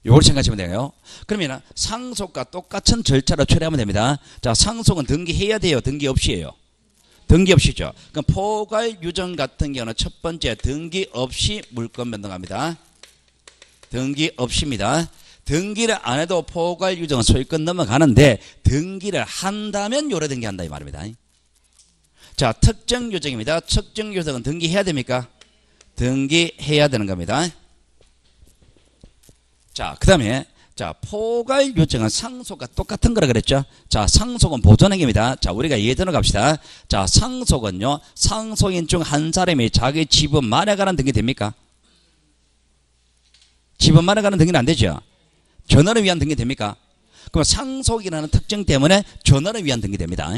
요걸 생각하시면 돼요. 그러면 상속과 똑같은 절차로 처리하면 됩니다. 자, 상속은 등기해야 돼요? 등기 없이 해요? 등기 없이죠. 그럼 포괄 유정 같은 경우는 첫 번째 등기 없이 물권 변동합니다. 등기 없이입니다. 등기를 안 해도 포괄 유정은 소유권 넘어가는데 등기를 한다면 요래 등기한다 이 말입니다. 자, 특정 유정입니다. 특정 유정은 등기해야 됩니까? 등기해야 되는 겁니다. 자, 그 다음에 자, 포괄 유정은 상속과 똑같은 거라 그랬죠. 자, 상속은 보존행위입니다. 자, 우리가 예전으로 갑시다. 자, 상속은요, 상속인 중 한 사람이 자기 지분 만에 관한 등기 됩니까? 지분 만에 관한 등기는 안 되죠. 전원을 위한 등기 됩니까? 그럼 상속이라는 특징 때문에 전원을 위한 등기 됩니다.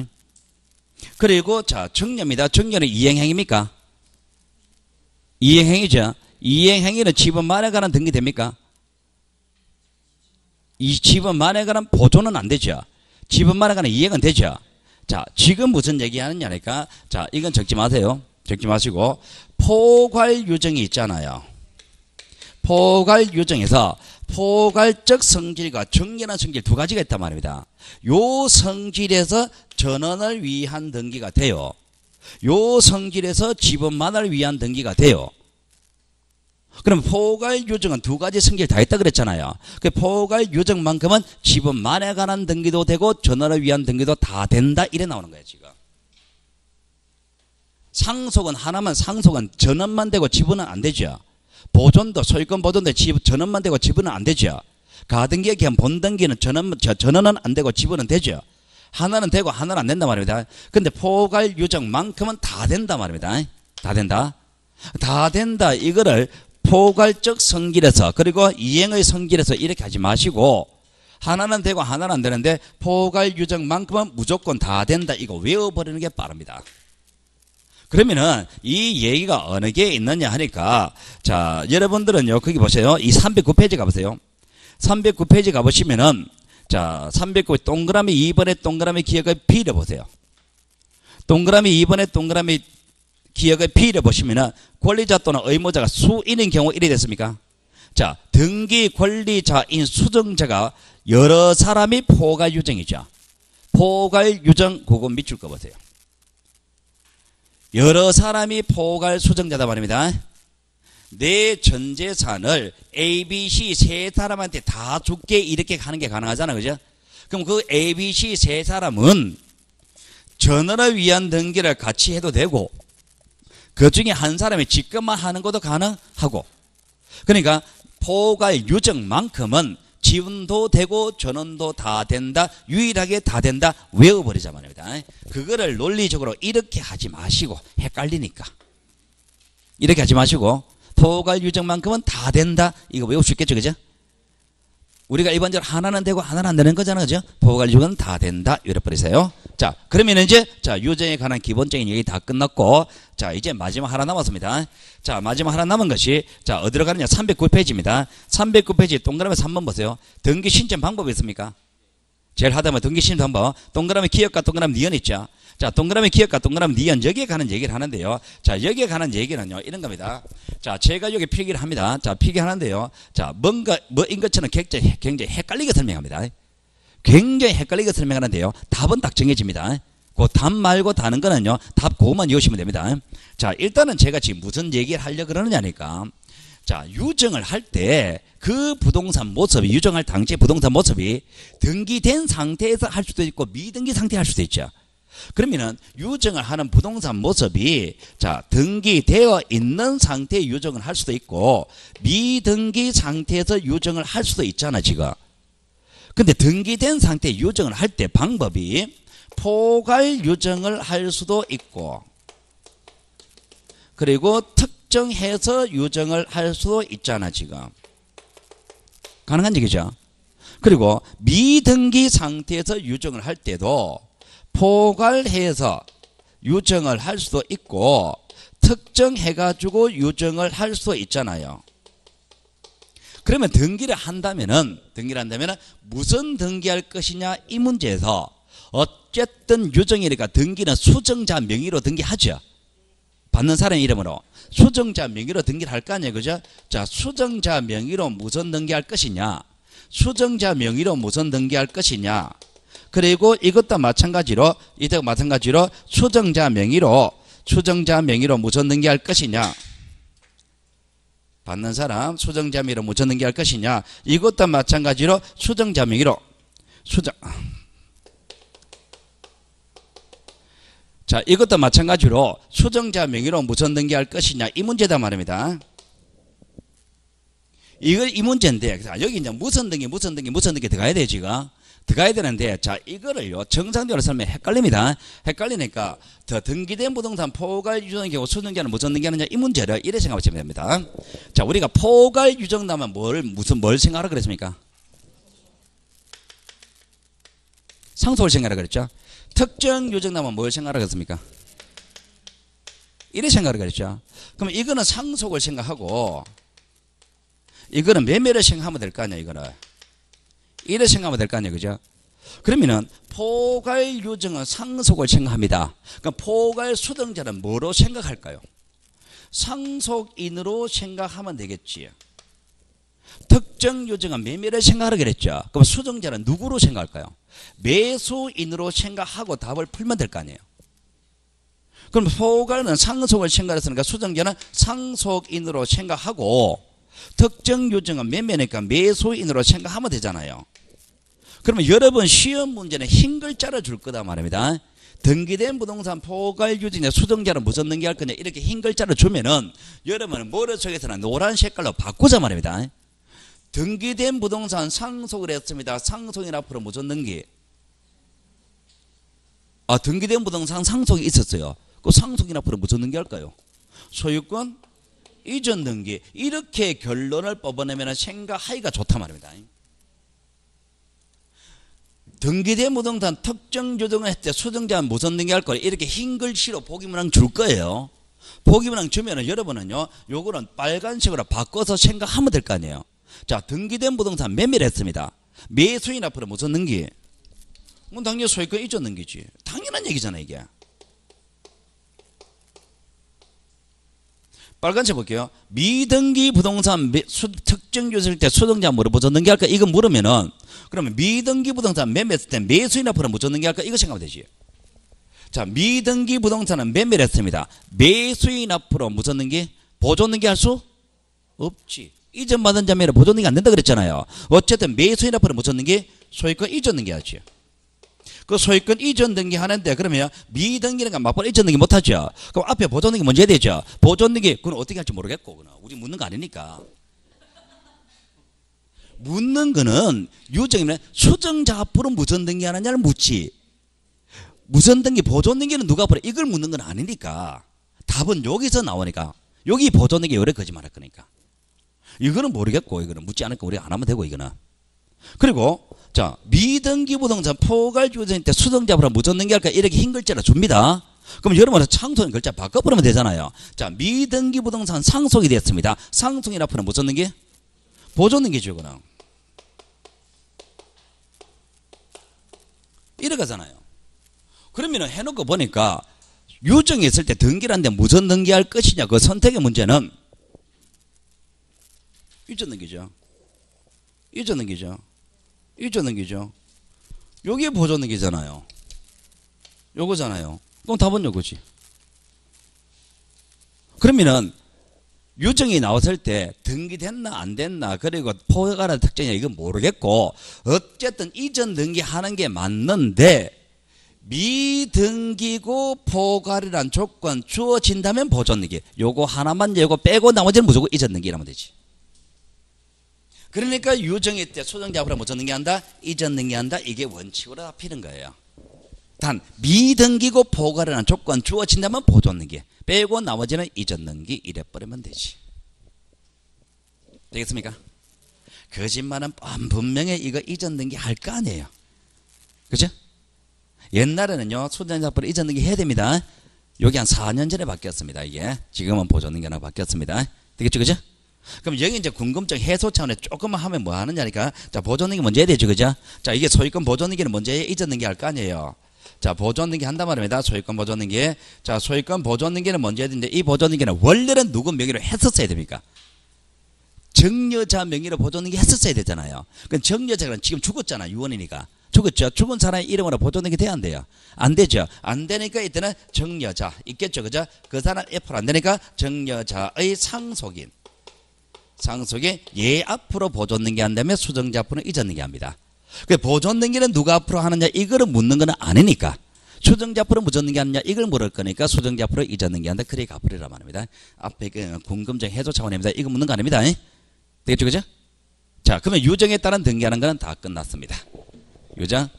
그리고 자, 증여입니다. 증여는 이행행위입니까? 이행행위죠. 이행행위는 지분 만에 관한 등기 됩니까? 이 지분 만에 관한 보존은 안 되죠. 지분 만에 관한 이행은 되죠. 자, 지금 무슨 얘기하느냐니까. 자, 이건 적지 마세요. 적지 마시고 포괄 유정이 있잖아요. 포괄 유정에서 포괄적 성질과 정연한 성질 두 가지가 있단 말입니다. 요 성질에서 전원을 위한 등기가 돼요. 요 성질에서 지분만을 위한 등기가 돼요. 그럼 포괄 유정은 두 가지 성질 다 있다 그랬잖아요. 그 포괄 유정만큼은 지분만에 관한 등기도 되고 전원을 위한 등기도 다 된다 이래 나오는 거예요 지금. 상속은 하나만 상속은 전원만 되고 지분은 안 되죠. 보존도 소유권 보존도 전원만 되고 지분은 안 되죠. 가등기에 기한 본등기는 전원은 안 되고 지분은 되죠. 하나는 되고 하나는 안 된단 말입니다. 근데 포괄 유정만큼은 다 된단 말입니다. 다 된다. 다 된다 이거를 포괄적 성질에서 그리고 이행의 성질에서 이렇게 하지 마시고 하나는 되고 하나는 안 되는데 포괄 유정만큼은 무조건 다 된다 이거 외워버리는 게 빠릅니다. 그러면은 이 얘기가 어느 게 있느냐 하니까 자, 여러분들은요 거기 보세요. 이 309페이지 가보세요. 309페이지 가보시면은 자, 309 동그라미 2번의 동그라미 기억의 B를 보세요. 동그라미 2번의 동그라미 기억의 B를 보시면은 권리자 또는 의무자가 수인인 경우 이래 됐습니까? 자, 등기 권리자인 수정자가 여러 사람이 포괄 유정이죠. 포괄 유정 그거 밑줄 거 보세요. 여러 사람이 포괄 수정자다 말입니다. 내 전 재산을 A, B, C 세 사람한테 다 줄게 이렇게 하는 게 가능하잖아, 그죠? 그럼 그 A, B, C 세 사람은 전원을 위한 등기를 같이 해도 되고 그 중에 한 사람이 직급만 하는 것도 가능하고 그러니까 포괄 유정만큼은 지분도 되고 전원도 다 된다 유일하게 다 된다 외워버리자 말입니다. 그거를 논리적으로 이렇게 하지 마시고 헷갈리니까 이렇게 하지 마시고 포괄 유정만큼은 다 된다 이거 외울 수 있겠죠 그죠? 우리가 일반적으로 하나는 되고 하나는 안 되는 거잖아 그죠? 포괄 유정은 다 된다 외워버리세요. 자, 그러면 이제 자 유정에 관한 기본적인 얘기 다 끝났고 자 이제 마지막 하나 남았습니다. 자 마지막 하나 남은 것이 자 어디로 가느냐 309페이지입니다. 309페이지 동그라미 3번 보세요. 등기 신청 방법이 있습니까? 제일 하다면 등기 신청 방법 동그라미 기억과 동그라미 니은 있죠. 자 동그라미 기억과 동그라미 니은 여기에 관한 얘기를 하는데요. 자 여기에 관한 얘기는요 이런 겁니다. 자 제가 여기 필기를 합니다. 자 필기하는데요. 자 뭔가 뭐인 것처럼 굉장히 헷갈리게 설명합니다. 굉장히 헷갈리게 설명하는데요. 답은 딱 정해집니다. 그 답 말고 다른 거는요. 답 그것만 이으시면 됩니다. 자 일단은 제가 지금 무슨 얘기를 하려고 그러느냐니까 자 유정을 할 때 그 부동산 모습이 유정할 당시의 부동산 모습이 등기된 상태에서 할 수도 있고 미등기 상태에 할 수도 있죠. 그러면은 유정을 하는 부동산 모습이 자 등기되어 있는 상태의 유정을 할 수도 있고 미등기 상태에서 유정을 할 수도 있잖아 지금. 근데 등기된 상태의 유정을 할 때 방법이 포괄 유정을 할 수도 있고 그리고 특정해서 유정을 할 수도 있잖아 지금. 가능한 얘기죠. 그리고 미등기 상태에서 유정을 할 때도 포괄해서 유정을 할 수도 있고 특정해가지고 유정을 할 수도 있잖아요. 그러면 등기를 한다면은 무슨 등기할 것이냐 이 문제에서 어쨌든 유정이니까 등기는 수정자 명의로 등기하죠. 받는 사람 이름으로 수정자 명의로 등기를 할 거 아니에요. 그죠? 자, 수정자 명의로 무슨 등기할 것이냐? 수정자 명의로 무슨 등기할 것이냐? 그리고 이것도 마찬가지로 수정자 명의로 무슨 등기할 것이냐? 받는 사람 수정자 명의로 무슨 등기할 것이냐? 이것도 마찬가지로 수정자 명의로 자, 이것도 마찬가지로 수정자 명의로 무슨 등기할 것이냐? 이 문제다 말입니다. 이 문제인데, 여기 이제 무슨 등기 들어가야 돼, 지금. 들어가야 되는데, 자, 이거를요, 정상적으로 설명해 헷갈립니다. 헷갈리니까, 더 등기된 부동산 포괄 유정의 경우 수정자는 무슨 등기하느냐? 이 문제를 이래 생각하시면 됩니다. 자, 우리가 포괄 유정 나면 뭘 생각하라 그랬습니까? 상속을 생각하라 그랬죠? 특정 유정 나면 뭘 생각하라 그랬습니까? 이래 생각하라 그랬죠? 그럼 이거는 상속을 생각하고, 이거는 매매를 생각하면 될 거 아니야, 이거는. 이래 생각하면 될 거 아니에요. 그죠? 그러면은 포괄 유정은 상속을 생각합니다. 그럼 포괄 수등자는 뭐로 생각할까요? 상속인으로 생각하면 되겠지. 특정 유정은 매매를 생각하라 그랬죠. 그럼 수등자는 누구로 생각할까요? 매수인으로 생각하고 답을 풀면 될 거 아니에요. 그럼 포괄은 상속을 생각했으니까 수등자는 상속인으로 생각하고 특정 유정은 매매니까 매수인으로 생각하면 되잖아요. 그러면 여러분 시험 문제는 흰 글자를 줄 거다 말입니다. 등기된 부동산 포괄 유정의 수등자는 무슨 등기할 거냐 이렇게 흰 글자를 주면은 여러분은 머릿속에서는 노란 색깔로 바꾸자 말입니다. 등기된 부동산 상속을 했습니다. 상속인 앞으로 무슨 등기? 등기된 부동산 상속이 있었어요. 그 상속인 앞으로 무슨 등기 할까요? 소유권 이전 등기. 이렇게 결론을 뽑아내면 생각하기가 좋단 말입니다. 등기된 부동산 특정 유정을 했을 때 수등자는 무슨 등기 할 거예요? 이렇게 흰 글씨로 보기문항 줄 거예요. 보기문항 주면은 여러분은요, 요거는 빨간색으로 바꿔서 생각하면 될 거 아니에요. 자, 등기된 부동산 매매를 했습니다. 매수인 앞으로 무슨 등기? 당연히 소유권 이전 등기지. 당연한 얘기잖아요, 이게. 빨간색 볼게요. 미등기 부동산 특정 유정일 때 수등자 뭐로 무슨 등기 할까? 이거 물으면은 그러면 미등기 부동산 매매했을 때 매수인 앞으로 무슨 등기 할까? 이거 생각하면 되지. 자, 미등기 부동산은 매매를 했습니다. 매수인 앞으로 무슨 등기? 보존 등기 할 수 없지. 이전 받은 자매는 보존 등기 안 된다 그랬잖아요. 어쨌든 매수인 앞으로 무슨 등기? 소유권 이전 등기 하지. 그 소유권 이전 등기 하는데 그러면 미등기니까 맞벌 이전 등기 못하죠. 그럼 앞에 보존 등기 먼저 해야 되죠. 보존 등기 그건 어떻게 할지 모르겠고 그건 우리 묻는 거 아니니까. 묻는 거는 유정이면 수정자 앞으로 무슨 등기 하느냐를 묻지. 무슨 등기 보존 등기는 누가 앞으로 이걸 묻는 건 아니니까. 답은 여기서 나오니까. 여기 보존 등기 요래 거짓말할 거니까. 이거는 모르겠고 이거는 묻지 않을까 우리가 안 하면 되고 이거는. 그리고 자, 미등기 부동산 포괄 유정일 때 수등자 앞으로 무슨 등기 할까? 이렇게 흰 글자를 줍니다. 그럼 여러분은 상속인 글자 바꿔버리면 되잖아요. 자, 미등기 부동산 상속이 됐습니다. 상속인 앞으로 무슨 등기? 보존 등기죠, 그냥. 이래가잖아요. 그러면 해놓고 보니까 유정이 있을 때 등기를 하는데 무슨 등기할 것이냐 그 선택의 문제는 이전 등기죠. 이전 등기죠. 이전 등기죠. 요게 보존 등기잖아요. 요거잖아요. 그럼 답은 요거지. 그러면은 유정이 나왔을 때 등기됐나 안 됐나 그리고 포괄한 특징이야 이건 모르겠고 어쨌든 이전 등기하는 게 맞는데 미등기고 포괄이란 조건 주어진다면 보존 등기 요거 하나만 요거 빼고 나머지는 무조건 이전 등기라면 되지. 그러니까 유정일 때 수등자 앞으로 무슨 등기한다? 이전 등기한다. 이게 원칙으로 잡히는 거예요. 단 미등기고 포괄이라는 조건 주어진다면 보존 등기 빼고 나머지는 이전 등기 이래버리면 되지. 되겠습니까? 거짓말은 분명히 이거 이전 등기 할 거 아니에요. 그죠? 옛날에는요 수등자 앞으로 이전 등기 해야 됩니다. 여기 한 4년 전에 바뀌었습니다. 이게 지금은 보존 등기 하나 바뀌었습니다. 되겠죠? 그죠? 그럼 여기 이제 궁금증 해소 차원에 조금만 하면 뭐 하느냐니까. 자, 보존등기 먼저 해야 되죠, 그죠? 자, 이게 소유권 보존등기는 먼저 잊었는 게 할 거 아니에요. 자, 보존등기 한단 말입니다. 소유권 보존등기. 자, 소유권 보존등기는 먼저 해야 되는데, 이 보존등기는 원래는 누구 명의로 했었어야 됩니까? 정여자 명의로 보존등기 했었어야 되잖아요. 그 정여자는 지금 죽었잖아, 유언이니까. 죽었죠. 죽은 사람의 이름으로 보존등기 돼야 안 돼요? 안 되죠. 안 되니까 이때는 정여자 있겠죠, 그죠? 그 사람 F로 안 되니까 정여자의 상속인 얘 앞으로 보존등기 한다면 수정자 앞으로 잊었는게 합니다. 그 보존등기는 누가 앞으로 하느냐 이거를 묻는 건 아니니까. 수정자 앞으로 묻었는게 하느냐 이걸 물을 거니까 수정자 앞으로 잊었는게 한다. 그래 갚으리란 말입니다. 앞에 그 궁금증 해소 차원입니다. 이거 묻는 거 아닙니다. 되겠죠, 그죠? 자, 그러면 유정에 따른 등기하는 거는 다 끝났습니다.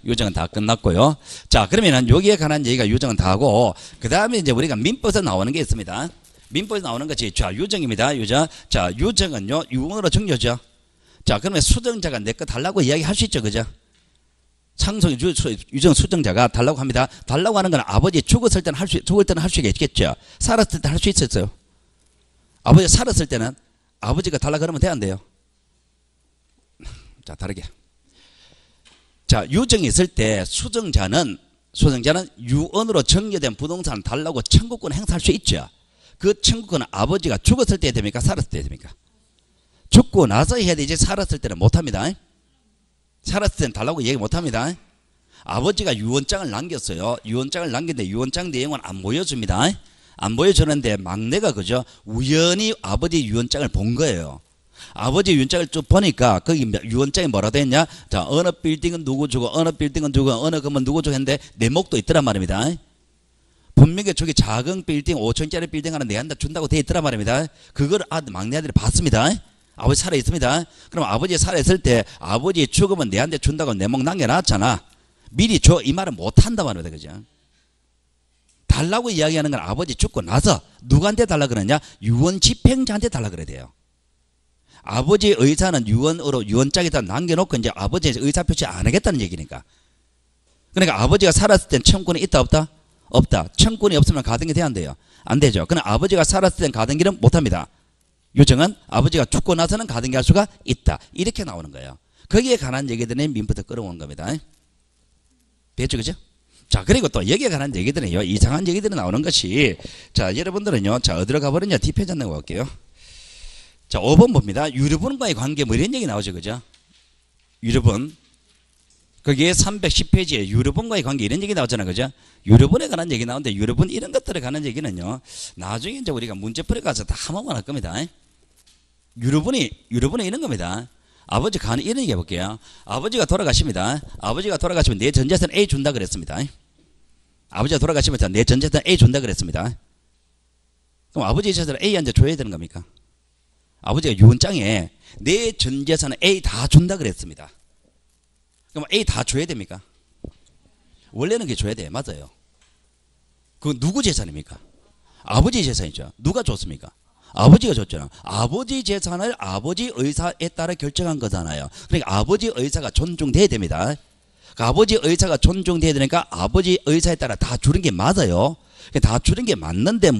유정은 다 끝났고요. 자, 그러면은 여기에 관한 얘기가 유정은 다 하고, 그 다음에 이제 우리가 민법에서 나오는 게 있습니다. 민법에서 나오는 것이, 자, 유정입니다. 유정. 자, 유정은요, 유언으로 정여죠. 자, 그러면 수정자가 내 거 달라고 이야기 할 수 있죠, 그죠? 유정 수정자가 달라고 합니다. 달라고 하는 건 아버지 죽을 때는 할 수 있겠죠. 살았을 때 할 수 있었어요. 아버지 살았을 때는 아버지가 달라 그러면 돼, 안 돼요? 자, 다르게. 자, 유정이 있을 때 수정자는 유언으로 정여된 부동산을 달라고 청구권 행사할 수 있죠. 그 청구권은 아버지가 죽었을 때 됩니까? 살았을 때 됩니까? 죽고 나서 해야 되지 살았을 때는 못합니다. 살았을 때는 달라고 얘기 못합니다. 아버지가 유언장을 남겼어요. 유언장을 남겼는데 유언장 내용은 안 보여줍니다. 안 보여주는데 막내가 그죠? 우연히 아버지 유언장을 본 거예요. 아버지 유언장을 쭉 보니까 거기 유언장이 뭐라고 했냐? 자, 어느 빌딩은 누구 주고 어느 빌딩은 누구 어느 건물 누구 주고 했는데 내목도 있더란 말입니다. 분명히 저기 작은 빌딩 5층짜리 빌딩 하나 내한테 준다고 돼 있더란 말입니다. 그걸 막내 아들이 봤습니다. 아버지 살아 있습니다. 그럼 아버지 살아 있을 때 아버지 죽으면 내한테 준다고 내목 남겨놨잖아. 미리 줘 이 말은 못 한단 말입니다. 그죠? 달라고 이야기하는 건 아버지 죽고 나서 누구한테 달라 그러냐? 유언 집행자한테 달라 그래야 돼요. 아버지 의사는 유언장에다 남겨놓고 이제 아버지 의사 표시 안 하겠다는 얘기니까. 그러니까 아버지가 살았을 땐 청구권이 있다 없다? 없다. 청구권이 없으면 가등기 돼야 안 돼요? 안 되죠. 그럼 아버지가 살았을 땐 가등기는 못합니다. 유정은 아버지가 죽고 나서는 가등기 할 수가 있다. 이렇게 나오는 거예요. 거기에 관한 얘기들은 민부터 끌어오는 겁니다. 됐죠, 그죠? 자, 그리고 또 여기에 관한 얘기들은요, 이상한 얘기들이 나오는 것이, 자, 여러분들은요, 자, 어디로 가버렸냐? 뒷편장 내고 갈게요. 자, 5번 봅니다. 유류분과의 관계 뭐 이런 얘기 나오죠, 그죠? 유류분. 거기에 310페이지에 유류분과의 관계 이런 얘기 나오잖아요, 그죠? 유류분에 관한 얘기 나오는데 유류분 이런 것들에 관한 얘기는요, 나중에 이제 우리가 문제풀이 가서 다 한번만 할 겁니다. 유류분이 이런 겁니다. 아버지 가는 이런 얘기 해볼게요. 아버지가 돌아가십니다. 아버지가 돌아가시면 내 전재산 A 준다 그랬습니다. 아버지가 돌아가시면 내 전재산 A 준다 그랬습니다. 그럼 아버지 재산을 A한테 줘야 되는 겁니까? 아버지가 유언장에 내 전재산은 A 다 준다 그랬습니다. 그럼 A 다 줘야 됩니까? 원래는 그게 줘야 돼. 맞아요. 그 누구 재산입니까? 아버지 재산이죠. 누가 줬습니까? 아버지가 줬잖아. 아버지 재산을 아버지 의사에 따라 결정한 거잖아요. 그러니까 아버지 의사가 존중돼야 됩니다. 그 아버지 의사가 존중돼야 되니까 아버지 의사에 따라 다 주는 게 맞아요. 다 주는 게 맞는데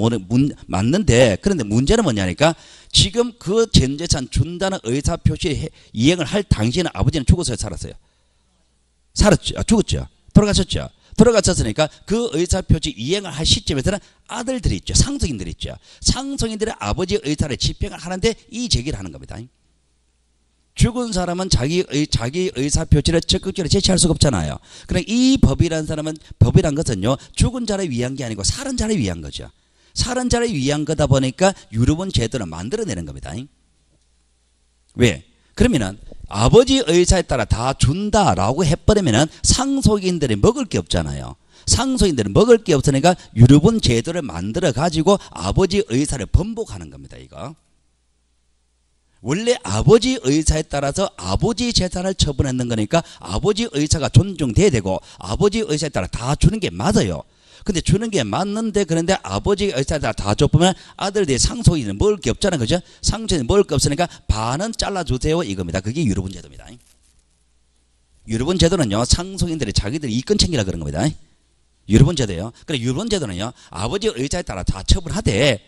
그런데 문제는 뭐냐니까 지금 그 전재산 준다는 의사 표시 이행을 할 당시에는 아버지는 죽었어요, 살았어요? 살았죠. 죽었죠. 돌아가셨죠. 돌아가셨으니까 그 의사 표시 이행을 할 시점에서는 아들들이 있죠. 상속인들이 있죠. 상속인들이 아버지 의사를 집행을 하는데 이 제기를 하는 겁니다. 죽은 사람은 자기 의사 표시를 적극적으로 제시할 수가 없잖아요. 그러니까 이 법이란 것은요, 죽은 자를 위한 게 아니고 살은 자를 위한 거죠. 살은 자를 위한 거다 보니까 유류분 제도를 만들어내는 겁니다. 왜? 그러면은 아버지 의사에 따라 다 준다라고 해버리면은 상속인들이 먹을 게 없잖아요. 상속인들은 먹을 게 없으니까 유류분 제도를 만들어 가지고 아버지 의사를 번복하는 겁니다. 이거. 원래 아버지 의사에 따라서 아버지 재산을 처분했는 거니까 아버지 의사가 존중돼야 되고 아버지 의사에 따라 다 주는 게 맞아요. 근데 주는 게 맞는데 그런데 아버지 의사에 따라 다 줘보면 아들들이 상속인은 먹을 게 없잖아요. 그죠? 상속인은 먹을 게 없으니까 반은 잘라주세요 이겁니다. 그게 유류분 제도입니다. 유류분 제도는요, 상속인들이 자기들이 이권 챙기라 그런 겁니다. 유류분 제도예요. 그래 유류분 제도는요, 아버지 의사에 따라 다 처분하되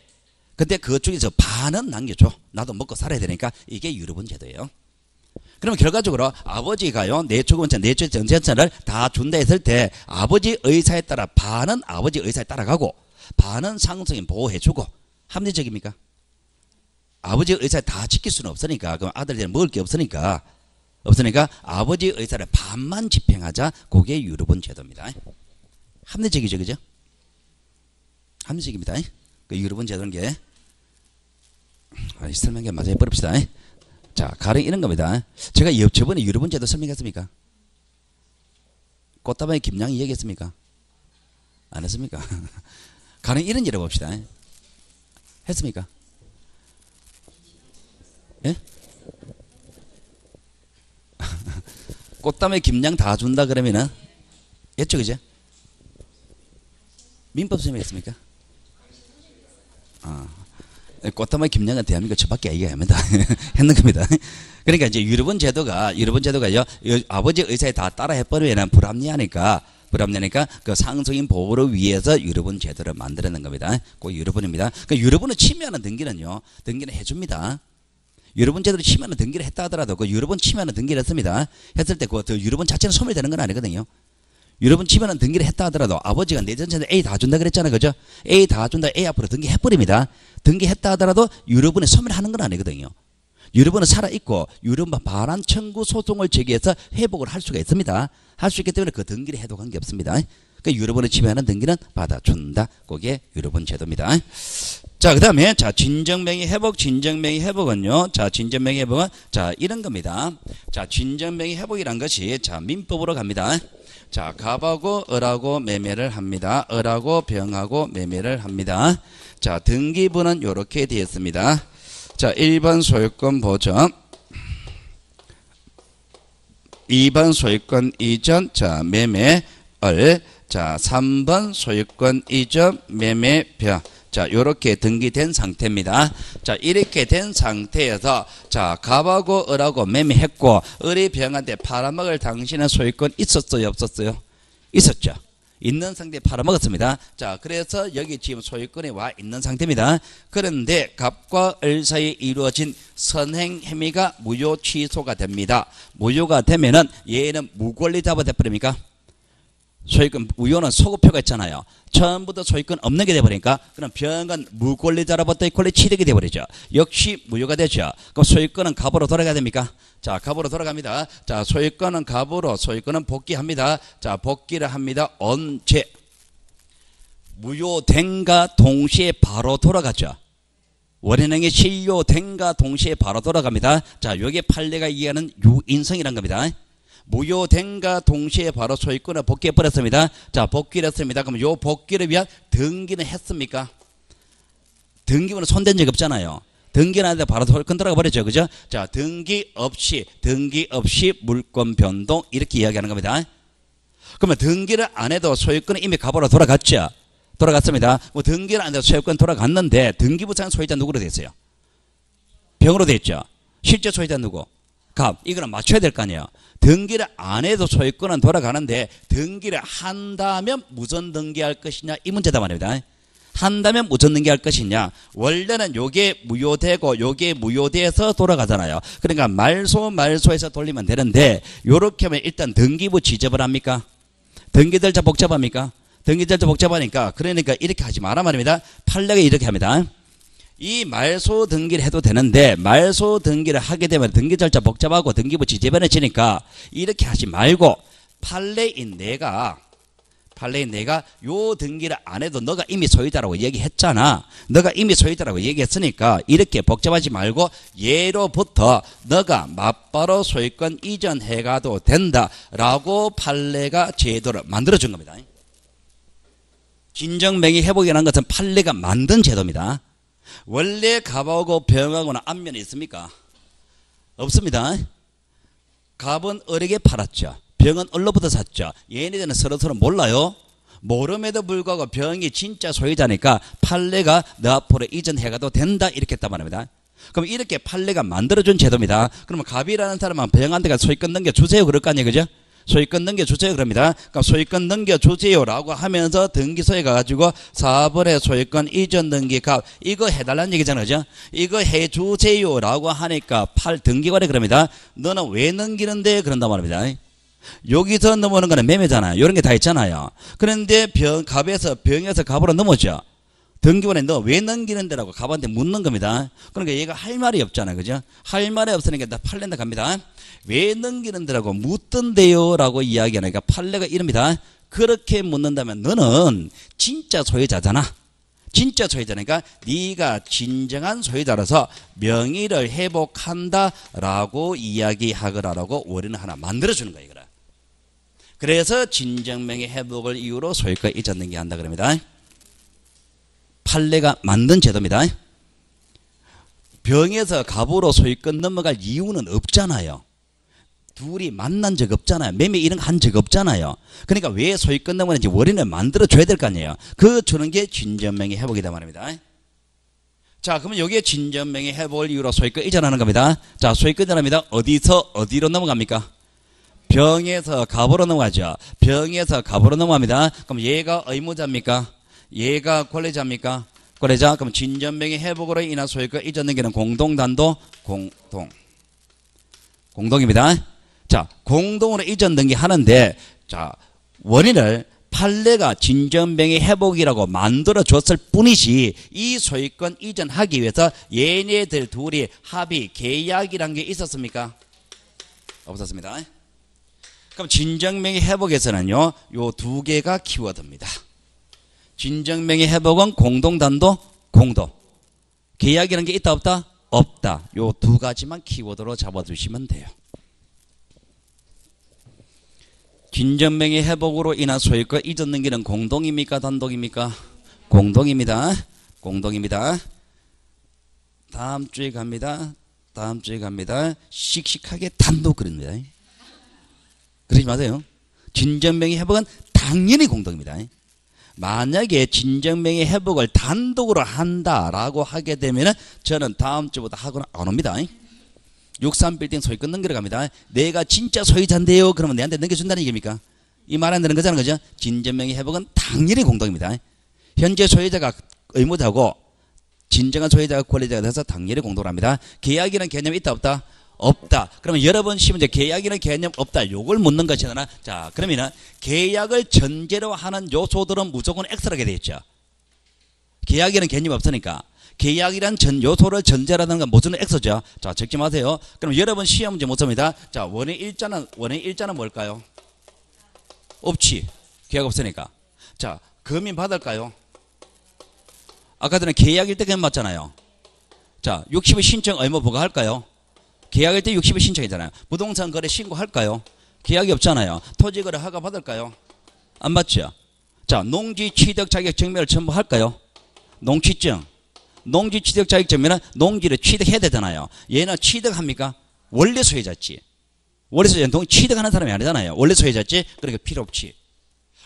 근데 그 중에서 반은 남겨줘. 나도 먹고 살아야 되니까 이게 유류분 제도예요. 그러면 결과적으로 아버지가요, 내초금원천, 내초전재산을 다 준다 했을 때 아버지 의사에 따라 반은 아버지 의사에 따라가고 반은 상속인 보호해주고. 합리적입니까? 아버지 의사에 다 지킬 수는 없으니까, 그럼 아들들은 먹을 게 없으니까 아버지 의사를 반만 집행하자. 그게 유류분 제도입니다. 합리적이죠, 그죠? 합리적입니다. 그 유류분 제도는 게 설명해 맞아요. 버립시다. 자, 가령 이런 겁니다. 제가 저번에 유류분 제도 설명했습니까? 꽃다발의 김양이 얘기했습니까? 안 했습니까? 가령 이런 예를 봅시다. 했습니까? 예? 꽃다발 김양 다 준다 그러면은 했죠, 그죠? 민법 설명했습니까? 꽃다발 김양은 대한민국 저밖에 얘기합니다. 했는 겁니다. 그러니까 이제 유류분 제도가요, 아버지 의사에 다 따라 해버리면 불합리하니까 그 상속인 보호를 위해서 유류분 제도를 만들어낸 겁니다. 그 유류분입니다. 그 유류분을 침해하는 등기는 해줍니다. 유류분 제도를 침해하는 등기를 했다 하더라도 그 유류분 침해하는 등기를 했습니다. 했을 때 그 유류분 자체는 소멸되는 건 아니거든요. 유류분 침해하는 등기를 했다 하더라도 아버지가 내 전체에 A 다 준다 그랬잖아요, 그죠? A 다 준다, A 앞으로 등기해버립니다. 등기했다 하더라도 유류분이 소멸하는 건 아니거든요. 유류분은 살아있고 유류분 반환 청구 소송을 제기해서 회복을 할 수가 있습니다. 할 수 있기 때문에 그 등기를 해도 관계없습니다. 그 유류분을 침해하는 등기는 받아준다. 그게 유류분 제도입니다. 자, 그 다음에 진정명의 회복은요. 진정명의 회복은 이런 겁니다. 진정명의 회복이란 것이 민법으로 갑니다. 갑하고 을하고 매매를 합니다. 을하고 병하고 매매를 합니다. 등기부는 이렇게 되어 있습니다. 1번 소유권 보전, 2번 소유권 이전, 매매 을, 3번 소유권 이전, 매매 병. 요렇게 등기된 상태입니다. 이렇게 된 상태에서, 갑하고 을하고 매매했고, 을이 병한테 팔아먹을 당신의 소유권 있었어요, 없었어요? 있었죠. 있는 상태에 팔아먹었습니다. 그래서 여기 지금 소유권에 와 있는 상태입니다. 그런데 갑과 을 사이에 이루어진 선행 행위가 무효 취소가 됩니다. 무효가 되면은 얘는 무권리 잡아 돼버립니까? 소유권 무효는 소급표가 있잖아요. 처음부터 소유권 없는 게 돼버리니까 그럼 병은 무권리자로부터 권리 취득이 돼버리죠. 역시 무효가 되죠. 그럼 소유권은 갑으로 돌아가야 됩니까? 갑으로 돌아갑니다. 소유권은 갑으로, 소유권은 복귀합니다. 복귀를 합니다. 언제? 무효된과 동시에 바로 돌아가죠. 원인행위 실효된과 동시에 바로 돌아갑니다. 요게 판례가 이해하는 유인성이란 겁니다. 무효된과 동시에 바로 소유권을 복귀해버렸습니다. 복귀를 했습니다. 그럼 요 복귀를 위한 등기는 했습니까? 등기부는 손댄 적이 없잖아요. 등기는 하는데 바로 소유권 들어가 버렸죠. 그죠? 등기 없이 물권 변동 이렇게 이야기하는 겁니다. 그러면 등기를 안 해도 소유권은 이미 갑으로 돌아갔죠. 돌아갔습니다. 뭐 등기를 안 해도 소유권 돌아갔는데 등기부상 소유자 누구로 돼 있어요? 병으로 돼 있죠. 실제 소유자 누구? 갑. 이거는 맞춰야 될 거 아니에요. 등기를 안 해도 소유권은 돌아가는데 등기를 한다면 무슨 등기할 것이냐 이 문제다 말입니다. 한다면 무슨 등기할 것이냐. 원래는 요게 무효되고 요게 무효돼서 돌아가잖아요. 그러니까 말소에서 돌리면 되는데 요렇게 하면 일단 등기부 지접을 합니까? 등기절차 복잡합니까? 등기절차 복잡하니까 그러니까 이렇게 하지 마라 말입니다. 판례가 이렇게 합니다. 이 말소 등기를 해도 되는데 말소 등기를 하게 되면 등기 절차 복잡하고 등기부 지재변해지니까 이렇게 하지 말고 판례인 내가 요 등기를 안 해도 너가 이미 소유자라고 얘기했잖아. 너가 이미 소유자라고 얘기했으니까 이렇게 복잡하지 말고 예로부터 너가 맞바로 소유권 이전해가도 된다라고 판례가 제도를 만들어준 겁니다. 진정명의 회복이라는 것은 판례가 만든 제도입니다. 원래 갑하고 병하고는 안면이 있습니까? 없습니다. 갑은 을에게 팔았죠. 병은 을로부터 샀죠. 얘네들은 서로 몰라요. 모름에도 불구하고 병이 진짜 소유자니까 판례가 너 앞으로 이전해가도 된다 이렇게 했단 말입니다. 그럼 이렇게 판례가 만들어준 제도입니다. 그러면 갑이라는 사람은 병한테 소유권 넘겨주세요 그럴 거 아니에요, 그죠? 소유권 넘겨주세요. 그럽니다. 그럼 소유권 넘겨주세요라고 하면서 등기소에 가가지고 4번에 소유권 이전 등기값 이거 해달라는 얘기잖아요. 그죠? 이거 해주세요라고 하니까 등기관에 그럽니다. 너는 왜 넘기는데? 그런단 말입니다. 여기서 넘어오는 거는 매매잖아요. 이런 게 다 있잖아요. 그런데 갑에서 병에서 갑으로 넘어오죠. 등기관에 너 왜 넘기는데라고 갑한테 묻는 겁니다. 그러니까 얘가 할 말이 없잖아요. 그죠? 할 말이 없으니까 나 팔랜다 갑니다. 왜 넘기는데라고 묻던데요 라고 이야기하니까 판례가 이럽니다. 그렇게 묻는다면 너는 진짜 소유자잖아. 진짜 소유자니까 네가 진정한 소유자라서 명의를 회복한다 라고 이야기하거라라고 원인을 하나 만들어주는 거예요. 그래서 진정명의 회복을 이유로 소유권 이전 등기한다 그럽니다. 판례가 만든 제도입니다. 병에서 갑으로 소유권 넘어갈 이유는 없잖아요. 둘이 만난 적 없잖아요. 매매 이런 거 한 적 없잖아요. 그러니까 왜 소유권 넘어가는지 원인을 만들어 줘야 될 거 아니에요. 그 주는 게 진전명의 회복이다 말입니다. 자, 그러면 여기에 진전명의 회복을 이유로 소유권 이전하는 겁니다. 자, 소유권 이전합니다. 어디서 어디로 넘어갑니까? 병에서 갑으로 넘어가죠. 병에서 갑으로 넘어갑니다. 그럼 얘가 의무자입니까? 얘가 권리자입니까? 권리자. 그럼 진전명의 회복으로 인한 소유권 이전 등기는 공동, 단독, 공동입니다. 자, 공동으로 이전 등기 하는데, 자, 원인을 판례가 진전명의 회복이라고 만들어 줬을 뿐이지, 이 소유권 이전하기 위해서 얘네들 둘이 합의, 계약이란 게 있었습니까? 없었습니다. 그럼 진정명의 회복에서는요, 요 두 개가 키워드입니다. 진정명의 회복은 공동, 단독, 공동. 계약이라는 게 있다, 없다? 없다. 요 두 가지만 키워드로 잡아두시면 돼요. 진정명의 회복으로 인한 소유권 이전 등기는 공동입니까? 단독입니까? 공동입니다. 공동입니다. 다음 주에 갑니다. 다음 주에 갑니다. 씩씩하게 단독 그립니다. 그러지 마세요. 진정명의 회복은 당연히 공동입니다. 만약에 진정명의 회복을 단독으로 한다라고 하게 되면 저는 다음 주부터 학원 안 옵니다. 63빌딩 소유권 넘기러 갑니다. 내가 진짜 소유자인데요. 그러면 내한테 넘겨준다는 얘기입니까? 이 말 안 되는 거잖아요. 그죠? 진정명의 회복은 당연히 공동입니다. 현재 소유자가 의무자고 진정한 소유자가 권리자가 돼서 당연히 공동을 합니다. 계약이라는 개념이 있다 없다? 없다. 그러면 여러분 시험 문제 계약이라는 개념 없다. 요걸 묻는 것이잖아. 자, 그러면은 계약을 전제로 하는 요소들은 무조건 X라게 되어 있죠. 계약이라는 개념이 없으니까. 계약이란 요소를 전제라는 건 모두는 X죠. 자, 적지 마세요. 그럼 여러분 시험 문제 못 씁니다. 자, 원인 일자는 뭘까요? 없지. 계약 없으니까. 자, 금인 받을까요? 아까 전에 계약일 때 금인 맞잖아요. 자, 60일 신청 의무 부과할까요? 계약일 때 60일 신청이잖아요. 부동산 거래 신고할까요? 계약이 없잖아요. 토지 거래 허가 받을까요? 안 받죠. 자, 농지 취득 자격 증명을 첨부할까요? 농취증. 농지 취득 자격 증명은 농지를 취득해야 되잖아요. 얘는 취득합니까? 원래 소유자지. 원래 소유자 취득하는 사람이 아니잖아요. 원래 소유자지. 그러니까 필요 없지.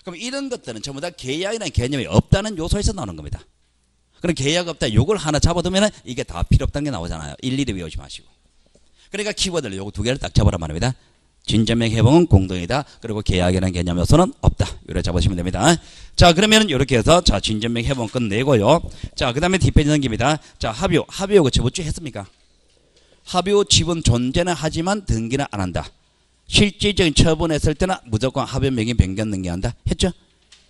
그럼 이런 것들은 전부 다 계약이라는 개념이 없다는 요소에서 나오는 겁니다. 그럼 계약 없다. 요걸 하나 잡아두면 이게 다 필요 없다는 게 나오잖아요. 일일이 외우지 마시고. 그러니까 키워드를 요거 두 개를 딱 잡아라 말입니다. 진전명 회복은 공동이다. 그리고 계약이라는 개념 요소는 없다. 이렇게 잡으시면 됩니다. 자, 그러면 이렇게 해서 자, 진전명 회복은 끝내고요. 자, 그 다음에 뒷페이지 넘깁니다. 자, 합의호 그 저번주 했습니까? 합의호 지분 존재는 하지만 등기는 안 한다. 실질적인 처분했을 때는 무조건 합의호 명의 변경 등기한다. 했죠?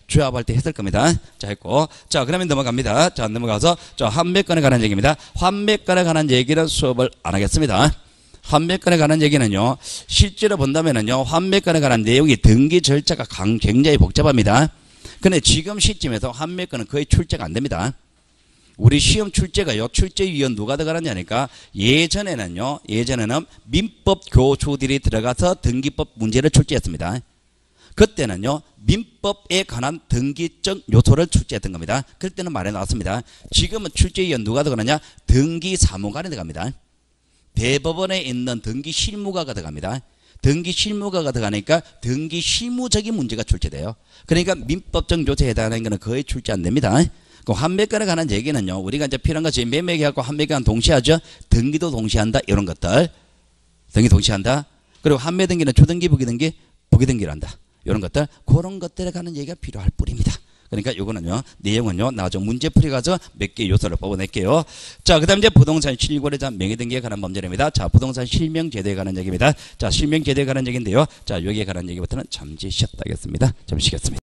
조합할 때 했을 겁니다. 자, 했고. 자, 그러면 넘어갑니다. 자, 넘어가서 자, 환매권에 관한 얘기입니다. 환매권에 관한 얘기는 수업을 안 하겠습니다. 환매권에 관한 얘기는요, 실제로 본다면은요, 환매권에 관한 내용이 등기 절차가 굉장히 복잡합니다. 근데 지금 시점에서 환매권은 거의 출제가 안 됩니다. 우리 시험 출제가요, 출제위원 누가 들어가느냐니까, 예전에는 민법 교수들이 들어가서 등기법 문제를 출제했습니다. 그때는요, 민법에 관한 등기적 요소를 출제했던 겁니다. 그때는 말해 나왔습니다. 지금은 출제위원 누가 들어가느냐, 등기사무관이 들어갑니다. 대법원에 있는 등기 실무가가 들어갑니다. 등기 실무가가 들어가니까 등기 실무적인 문제가 출제돼요. 그러니까 민법적 요소에 해당하는 것은 거의 출제 안 됩니다. 그 환매권에 관한 얘기는요, 우리가 이제 필요한 것이 매매계약과 환매계약 동시에 하죠. 등기도 동시에 한다. 이런 것들. 등기 동시에 한다. 그리고 환매 등기는 초등기, 부기 등기, 부기등기란다. 이런 것들, 그런 것들에 관한 얘기가 필요할 뿐입니다. 그러니까 요거는요, 내용은요, 나중에 문제풀이 가서 몇 개 요소를 뽑아낼게요. 자, 그 다음 이제 부동산 실거래자 명의등기에 관한 범죄입니다. 자, 부동산 실명제도에 관한 얘기입니다. 자, 실명제도에 관한 얘기인데요. 자, 여기에 관한 얘기부터는 잠시 쉬었다 하겠습니다. 잠시 쉬겠습니다.